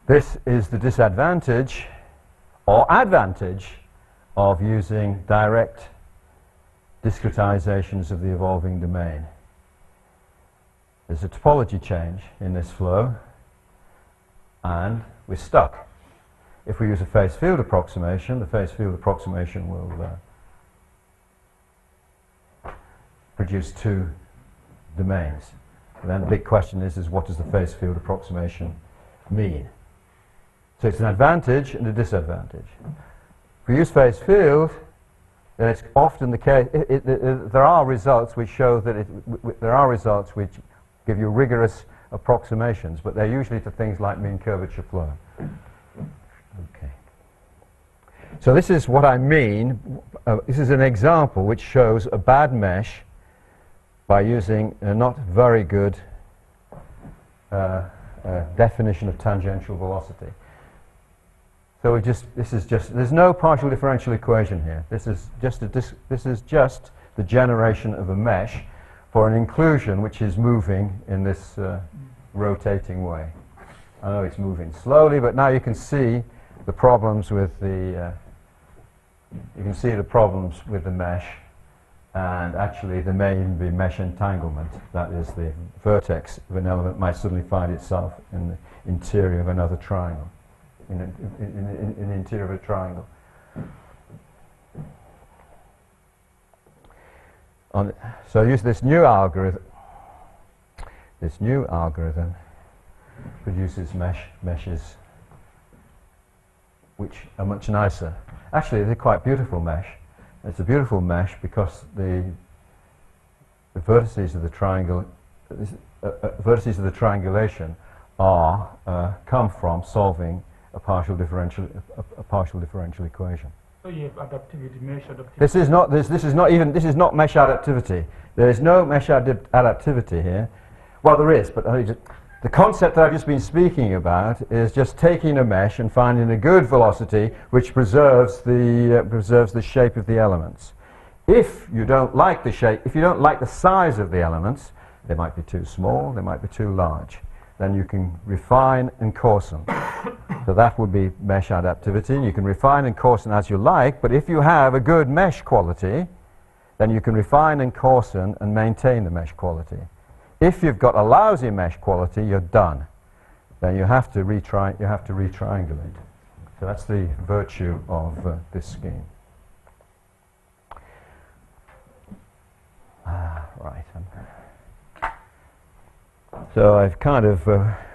this is the disadvantage or advantage of using direct discretizations of the evolving domain. There's a topology change in this flow, and we're stuck. If we use a phase field approximation, the phase field approximation will produce two domains. And then the big question is what does the phase field approximation mean? So it's an advantage and a disadvantage. If we use phase field, then it's often the case. There are results which show that there are results which give you rigorous approximations, but they're usually to things like mean curvature flow. Okay. So this is what I mean. This is an example which shows a bad mesh by using a not very good definition of tangential velocity. So there's no partial differential equation here. This is just the generation of a mesh for an inclusion which is moving in this rotating way. I know it's moving slowly, but now you can see the problems with the mesh, and actually there may even be mesh entanglement. That is, the vertex of an element might suddenly find itself in the interior of another triangle. In the interior of a triangle. So use this new algorithm. This new algorithm produces meshes which are much nicer. Actually, they're quite beautiful mesh. It's a beautiful mesh because the vertices of the triangle, vertices of the triangulation, come from solving a partial differential equation. So you have adaptivity, mesh adaptivity. This is not mesh adaptivity. There is no mesh adaptivity here. Well, there is, but The concept that I've just been speaking about is just taking a mesh and finding a good velocity which preserves the shape of the elements. If you don't like the shape, if you don't like the size of the elements, they might be too small, they might be too large, then you can refine and coarsen. So that would be mesh adaptivity. You can refine and coarsen as you like, but if you have a good mesh quality, then you can refine and coarsen and maintain the mesh quality. If you've got a lousy mesh quality, you're done. Then you have to retriangulate. So that's the virtue of this scheme. Right. So I've kind of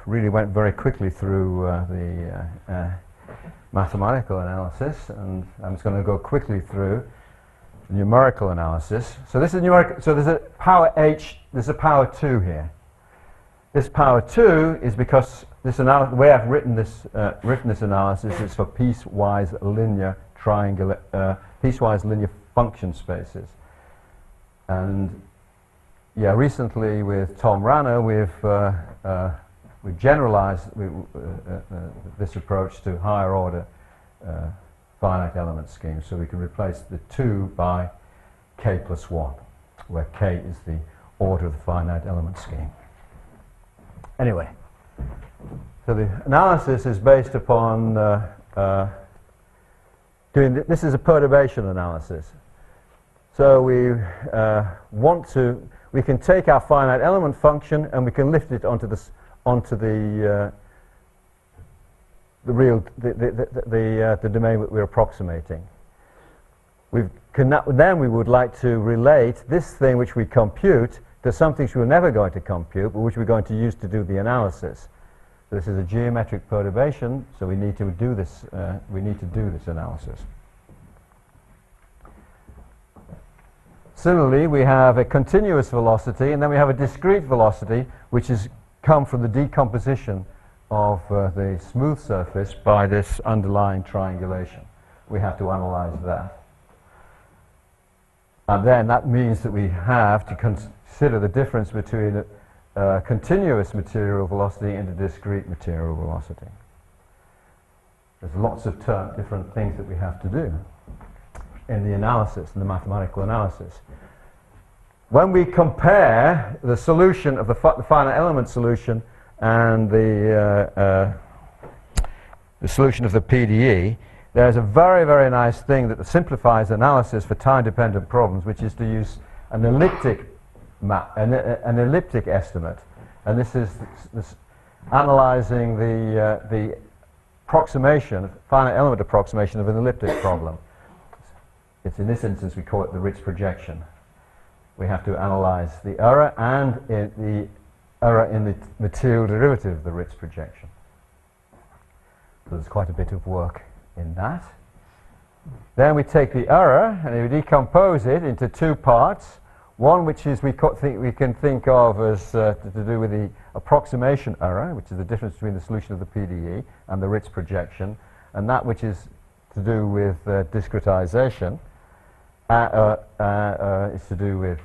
really went very quickly through the mathematical analysis, and I'm just going to go quickly through numerical analysis. So this is numerical. So there's a power h. There's a power 2 here. This power 2 is because the way I've written this analysis is for piecewise linear piecewise linear function spaces. And yeah, recently with Tom Ranner, we've generalized this approach to higher order finite element schemes, so we can replace the 2 by k plus 1, where k is the order of the finite element scheme. Anyway, so the analysis is based upon this is a perturbation analysis. So we can take our finite element function and we can lift it onto the domain that we're approximating. Then we would like to relate this thing which we compute to something which we're never going to compute, but which we're going to use to do the analysis. So this is a geometric perturbation, so we need to do this. We need to do this analysis. Similarly, we have a continuous velocity, and then we have a discrete velocity, which has come from the decomposition of the smooth surface by this underlying triangulation. We have to analyze that. And then that means that we have to consider the difference between a continuous material velocity and a discrete material velocity. There's lots of different things that we have to do in the analysis, in the mathematical analysis. When we compare the solution of the finite element solution and the solution of the PDE, there's a very, very nice thing that simplifies analysis for time-dependent problems, which is to use an elliptic an elliptic estimate. And this is analyzing the approximation, finite element approximation of an elliptic problem. It's in this instance we call it the Ritz projection. We have to analyze the error and the error in the material derivative of the Ritz projection. So there's quite a bit of work in that. Then we take the error and we decompose it into 2 parts. One which is we can think of as to do with the approximation error, which is the difference between the solution of the PDE and the Ritz projection, and that which is to do with discretization. It's to do with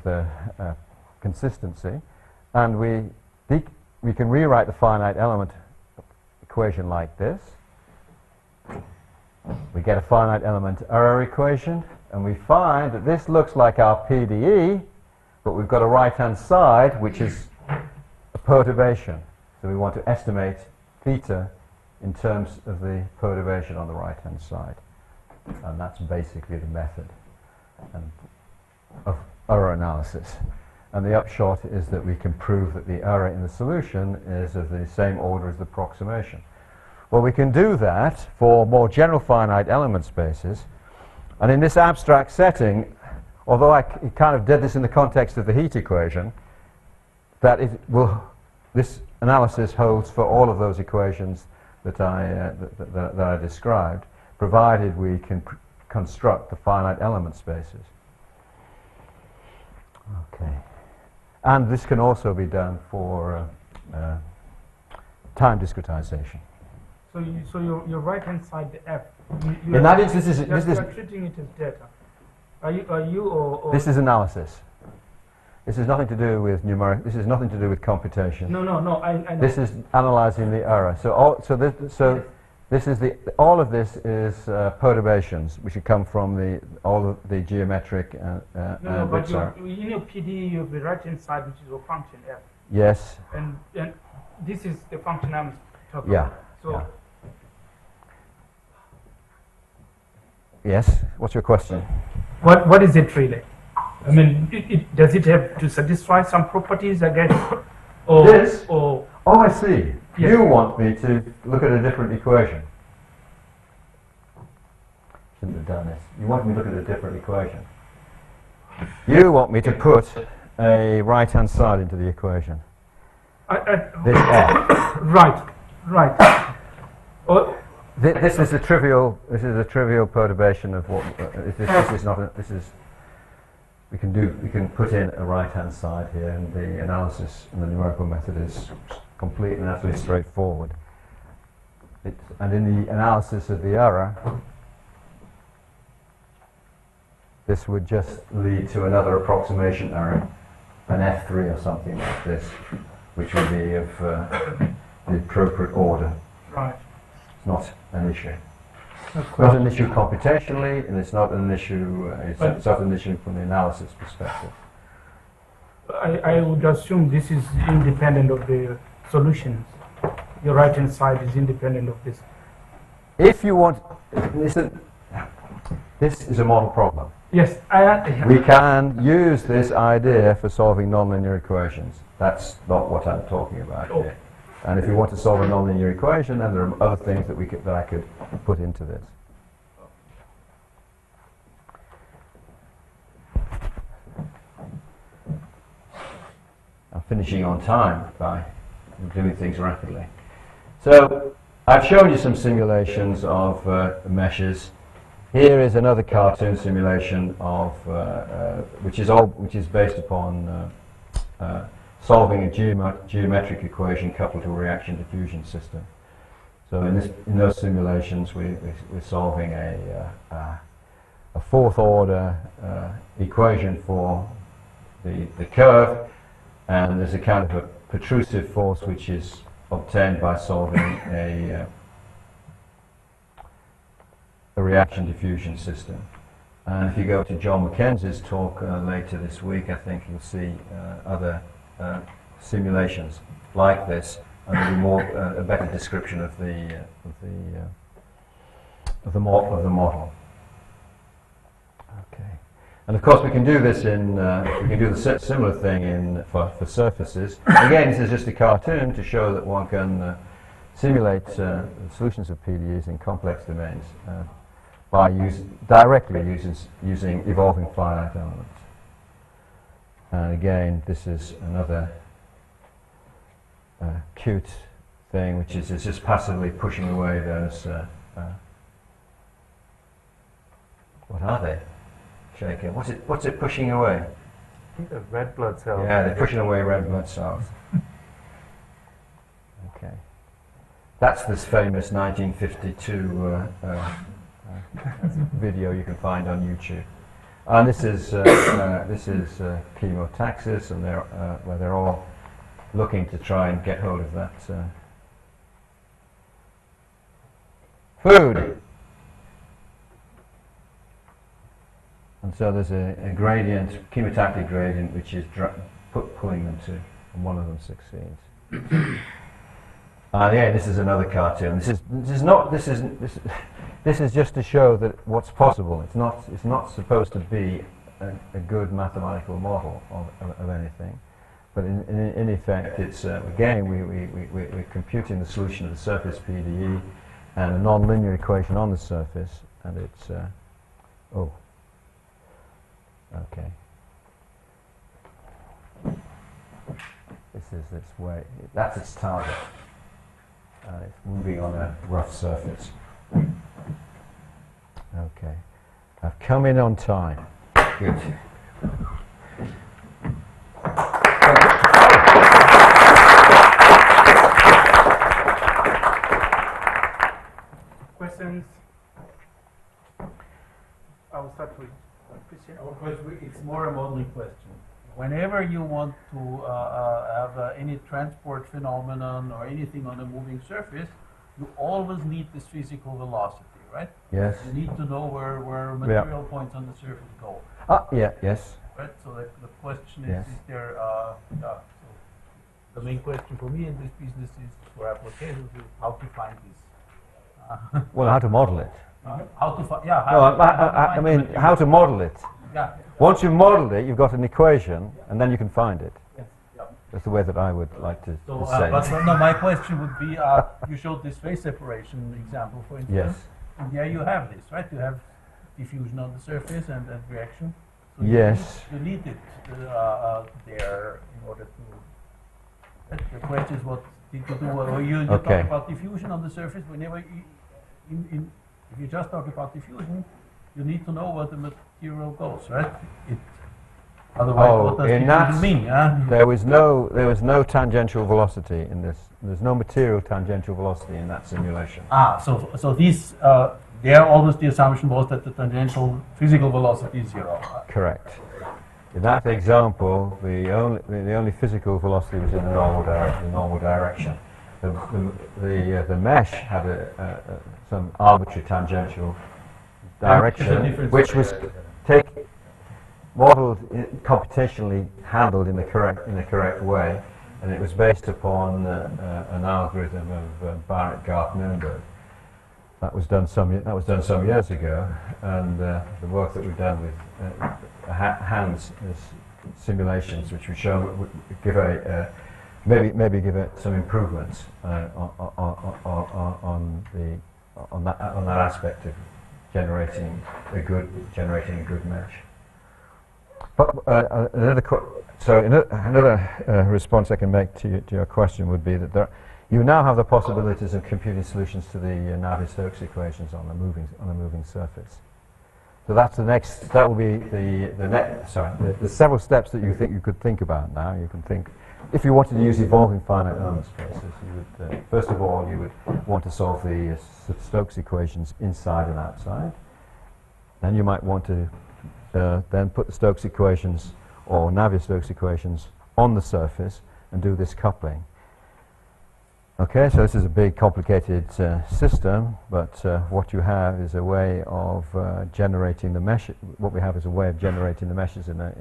consistency, and we can rewrite the finite element equation like this. We get a finite element error equation, and we find that this looks like our PDE, but we've got a right-hand side which is a perturbation. So we want to estimate theta in terms of the perturbation on the right-hand side, and that's basically the method of error analysis. And the upshot is that we can prove that the error in the solution is of the same order as the approximation. Well, we can do that for more general finite element spaces, and in this abstract setting, although I kind of did this in the context of the heat equation, this analysis holds for all of those equations that I described, provided we can construct the finite element spaces. Okay. And this can also be done for time discretization. So your right-hand side, the F. In that instance, you are treating it as data. Are you or this is analysis. This is nothing to do with numeric. This is nothing to do with computation. No, I know. This is analyzing the error. So this is all of this is perturbations which should come from all of the geometric No, but bits are. in your PD, you have the right-hand side, which is a function f. Yes. And this is the function I'm talking Yeah. about. So Yeah. Yes. What's your question? what is it really? I mean, does it have to satisfy some properties, I guess? Or, This? Or Oh, I see. Yes. You want me to look at a different equation. Shouldn't have done this. You want me to look at a different equation. You want me to put a right-hand side into the equation. This F. right. Or, This is a trivial. This is a trivial perturbation of what. This is not. This is. We can put in a right-hand side here, and the analysis and the numerical method is complete and absolutely straightforward. And in the analysis of the error, this would just lead to another approximation error, an F3 or something like this, which would be of the appropriate order. right. It's not an issue. It's not an issue computationally, and it's not an issue. It's not an issue from the analysis perspective. I would assume this is independent of the solutions. Your right-hand side is independent of this. If you want, this is a model problem. Yes, We can use this idea for solving nonlinear equations. That's not what I'm talking about Oh. here. And if you want to solve a nonlinear equation, then there are other things that I could put into this. I'm finishing on time by doing things rapidly. So I've shown you some simulations of meshes. Here is another cartoon simulation of which is based upon solving a geometric equation coupled to a reaction diffusion system. So in those simulations, we're solving a fourth order equation for the curve, and there's a kind of a protrusive force which is obtained by solving a reaction diffusion system. And if you go to John Mackenzie's talk later this week, I think you'll see other simulations like this, and there'll be more a better description of the model. Okay, and of course we can do this in we can do the similar thing for surfaces. Again, this is just a cartoon to show that one can simulate solutions of PDEs in complex domains by directly using evolving finite elements. And again, this is another cute thing, which is just passively pushing away those. What are they? Shaking. What's it pushing away? I think the red blood cells. Yeah, they're pushing away red blood cells. Okay, that's this famous 1952 video you can find on YouTube. And this is chemotaxis, and where they're all looking to try and get hold of that food. And so there's a gradient, chemotactic gradient, which is pulling them to, and one of them succeeds. Yeah, this is another cartoon. This is just to show that what's possible. It's not supposed to be a good mathematical model of anything, but in effect, it's again we're computing the solution of the surface PDE and a nonlinear equation on the surface, and it's okay. This is its way. That's its target. It's moving on a rough surface. Okay, I've come in on time. Good. Questions? I will start with Christian. Of course, it's more a modeling question. whenever you want to have any transport phenomenon or anything on a moving surface, you always need this physical velocity, right? Yes. You need to know where material points on the surface go. Ah, yeah, yes. Right? So the question is, Yes. is there, so the main question for me in this business is, for applications, is how to find this. Well, how to model it. How to find, yeah. No, how to I find mean, material. how to model it. Yeah. Once you model it, you've got an equation, and then you can find it. Yes. Yeah. That's the way that I would like to So, say but it. no, my question would be, you showed this phase separation example, for instance. Yes. And there you have this, right? You have diffusion on the surface and reaction. So Yes. You need it there in order to. The question is, what did you do? Well, you Okay. talk about diffusion on the surface. Whenever if you just talk about diffusion, you need to know where the material goes, right? Otherwise, Oh, what does in diffusion that mean? Yeah? There was no tangential velocity in this. There's no material tangential velocity in that simulation. So these there always the assumption was that the tangential physical velocity is zero. Correct. In that example, the only physical velocity was in the normal direction. The mesh had some arbitrary tangential direction, which was modeled computationally handled in the correct way, and it was based upon an algorithm of Barrett, Garth, Nurnberg. That was done some years ago, and the work that we've done with Hans simulations, which we show, would give maybe give it some improvements on that aspect of generating a good mesh. But another response I can make to your question would be that you now have the possibilities of computing solutions to the Navier-Stokes equations on a moving surface. So that's the next. That will be the next. Sorry, the several steps that you could think about now. You can think, if you wanted to use evolving finite element spaces, you would first of all you would want to solve the Stokes equations inside and outside. Then you might want to then put the Stokes equations or Navier-Stokes equations on the surface and do this coupling. Okay, so this is a big, complicated system, but what you have is a way of generating the mesh. What we have is a way of generating the meshes in a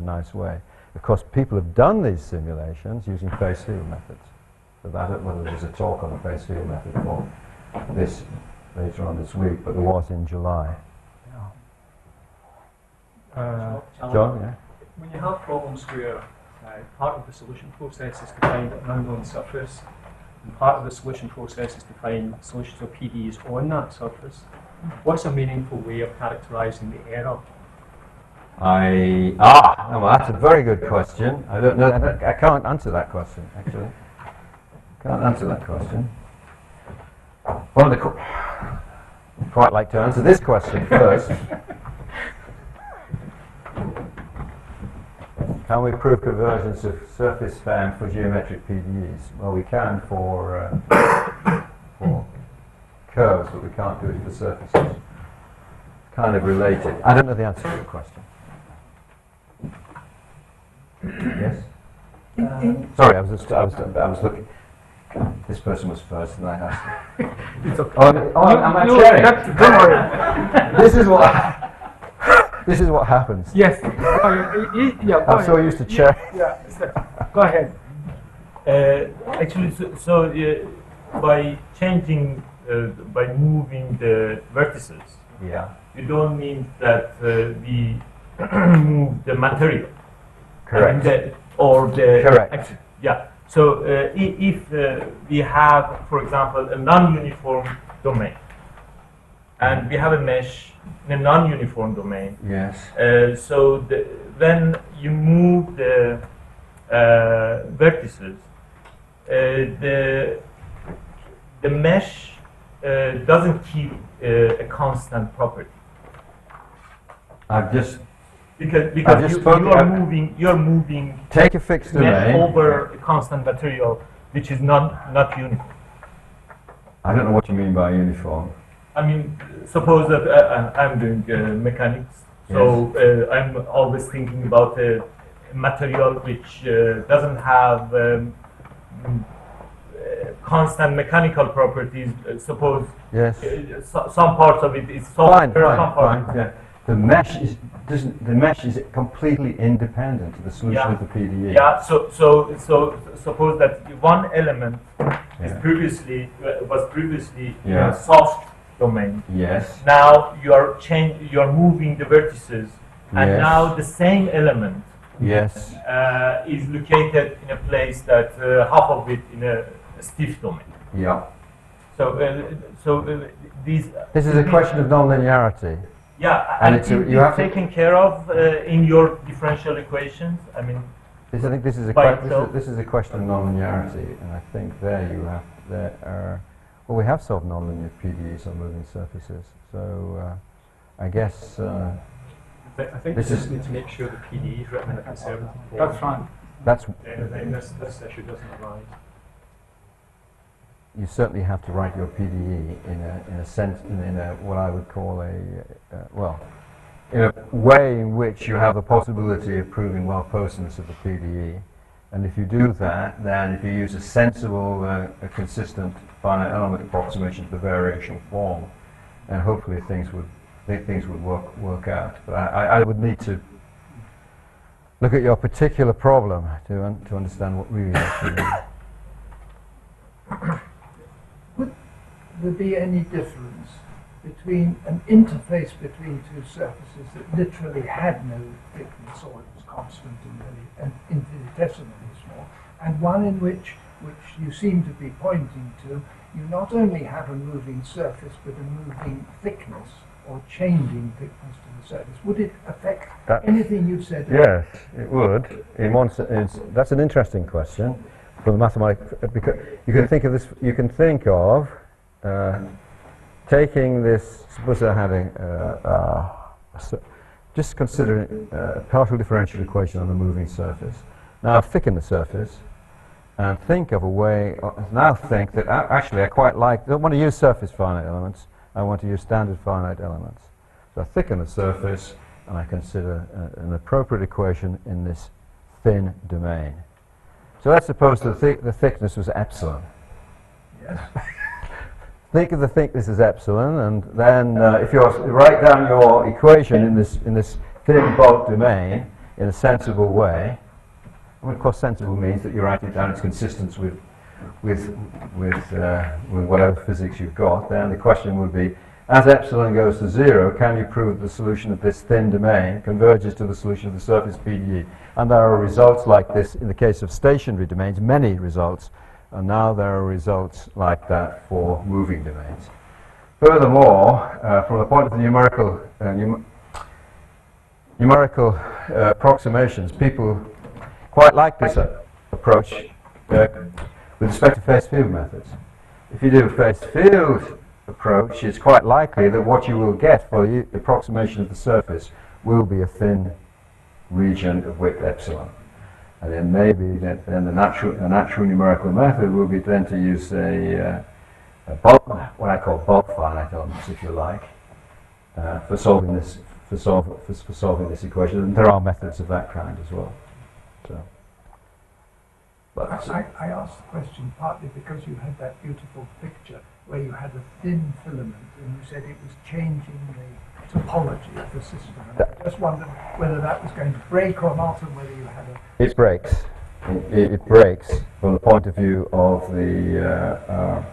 nice way. Of course, people have done these simulations using phase field methods. So I don't know whether there's a talk on the phase field method for this later on this week, but there was in July. John, yeah? When you have problems where part of the solution process is to find an unknown surface, and part of the solution process is to find solutions or PDEs on that surface, what's a meaningful way of characterizing the error? Well, that's a very good question. I don't know. I can't answer that question, actually. Can't answer that question. Well, I'd quite like to answer this question first. Can we prove convergence of surface span for geometric PDEs? Well, we can for curves, but we can't do it for surfaces. Kind of related. I don't know the answer to your question. Yes? Sorry, I was looking. This person was first, and I asked. It's okay. Am I sharing? Don't worry. This is what happens. Yes. Yeah, I'm so used to chair. Yeah. Go ahead. Actually, by changing, by moving the vertices, Yeah. you don't mean that we move the material. Correct. Correct. Yeah. So if we have, for example, a non-uniform domain, and we have a mesh in a non-uniform domain. Yes. So when you move the vertices, the mesh doesn't keep a constant property. I've just Because you're moving take a fixed mesh domain over a constant material which is not uniform. I don't know what you mean by uniform. I mean, suppose that I'm doing mechanics, so I'm always thinking about a material which doesn't have constant mechanical properties. Suppose Yes. some parts of it is Fine, software, fine, some parts. fine. Yeah. The mesh is completely independent of the solution Yeah. of the PDE. Yeah. So suppose that one element is Yeah. was previously in Yeah. a soft domain. Yes. Now you are moving the vertices, and Yes. now the same element Yes. is located in a place that half of it in a stiff domain. Yeah. So these. This is a question of nonlinearity. Yeah, And and it's a- is you this have to- taken care of in your differential equations? I mean, I think this is a By this itself. is a question of nonlinearity, and I think well, we have solved nonlinear PDEs on moving surfaces. So I guess I think This we is- just need to make sure the PDE is written in a conservative form. That's fine. that's Then this issue doesn't arise. you certainly have to write your PDE in a sense in a what I would call in a way in which you have the possibility of proving well-postness of the PDE. And if you do that, then if you use a sensible, a consistent finite element approximation to the variational form, then hopefully things would work out. But I would need to look at your particular problem to understand what really actually means. Would there be any difference between an interface between two surfaces that literally had no thickness, or it was constant and infinitesimally small, and one in which you seem to be pointing to, you not only have a moving surface but a moving thickness or changing thickness to the surface? Would it affect anything you've said? Yes, it would. In one sense, that's an interesting question for the mathematics, because you can think of this. You can think of taking this. Suppose I had just consider a partial differential equation on a moving surface. Now thicken the surface, and think of a way. Now think that actually I quite like. Don't want to use surface finite elements. I want to use standard finite elements. So I thicken the surface, and I consider an appropriate equation in this thin domain. So let's suppose the thickness was epsilon. Yes. Think of the thickness as epsilon, and then if you write down your equation in this thin bulk domain in a sensible way, and of course sensible means that you write it down, it's consistent with whatever physics you've got, then the question would be, as epsilon goes to 0, can you prove the solution of this thin domain converges to the solution of the surface PDE? And there are results like this in the case of stationary domains, many results, and now there are results like that for moving domains. Furthermore, from the point of the numerical approximations, people quite like this approach with respect to phase field methods. If you do a phase field approach, it's quite likely that what you will get for the approximation of the surface will be a thin region of width epsilon. And then maybe then a natural numerical method will be then to use a bulk, what I call bulk finite elements, if you like, for solving this equation. And there are methods of that kind as well. So. I asked the question partly because you had that beautiful picture where you had a thin filament and you said it was changing the topology of the system. And I just wondered whether that was going to break or not, and whether you had a... It breaks. It breaks from the point of view of the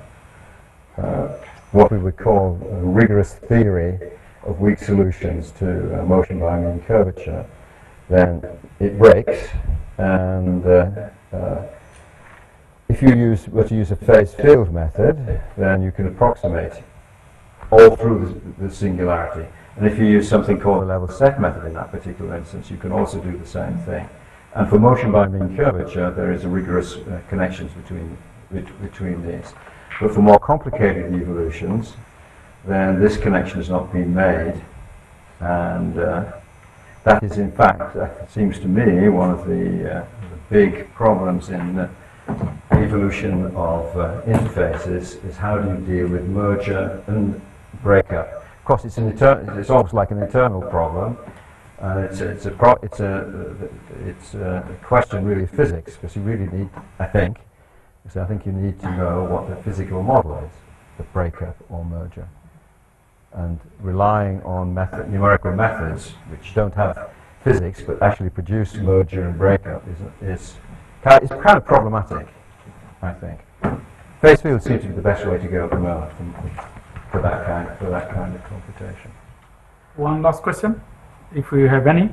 what we would call a rigorous theory of weak solutions to motion by mean curvature. Then it breaks, and if you were to use a phase field method, then you can approximate all through the singularity. And if you use something called the level set method in that particular instance, you can also do the same thing. And for motion by mean curvature, there is a rigorous connections between these. But for more complicated evolutions, then this connection has not been made, and that is, in fact, it seems to me, one of the big problems in evolution of interfaces is how do you deal with merger and breakup. Of course, it's almost like an internal problem, And it's a question really of physics, because you really need, I think you need to know what the physical model is, the breakup or merger. And relying on numerical methods which don't have physics but actually produce merger and breakup is kind of problematic, I think. Phase field seems to be the best way to go at the moment for that kind of computation. One last question, if we have any.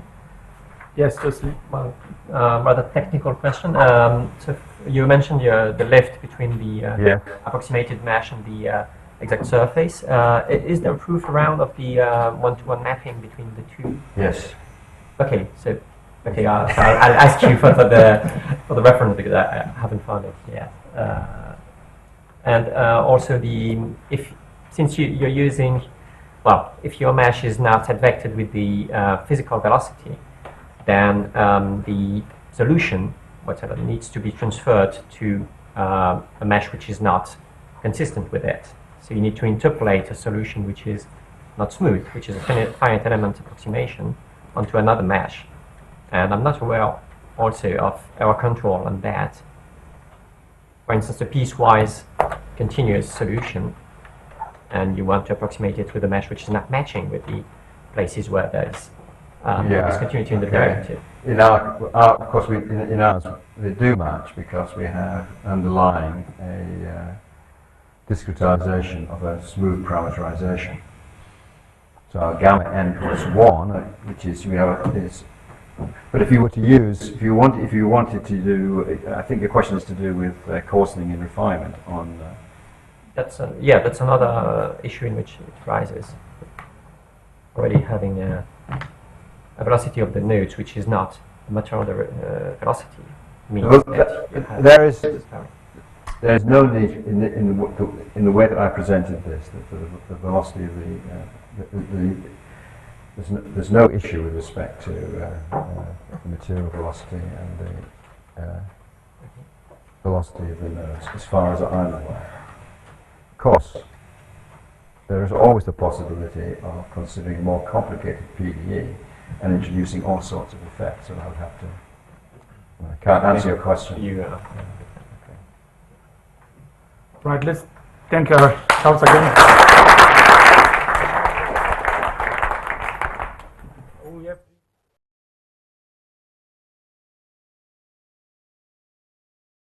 Yes, Jocelyn. Well, rather technical question. So you mentioned the lift between the approximated mesh and the exact surface. Is there proof around of the one-to-one mapping between the two? Yes. Okay, so I'll ask you for the reference, because I haven't found it yet. And also since you're using, well, if your mesh is now vectored with the physical velocity, then the solution, whatever, needs to be transferred to a mesh which is not consistent with it. So you need to interpolate a solution which is not smooth, which is a finite element approximation, onto another mesh. And I'm not aware also of error control on that. For instance, a piecewise continuous solution, and you want to approximate it with a mesh which is not matching with the places where there's discontinuity in the derivative. In of course, in ours, they do match because we have underlying a discretization of a smooth parameterization. So our gamma n plus 1, which is but if you were to use, if you wanted to do, I think the question is to do with coarsening and refinement on. That's another issue in which it rises. Already having a velocity of the nodes which is not a material velocity means that you have there is no need in the way that I presented this, the velocity of there's no issue with respect to the material velocity and the velocity of the nodes, as far as I'm aware. Of course, there is always the possibility of considering more complicated PDE and introducing all sorts of effects, so I would have to. I can't answer your question. Right, let's thank our house again.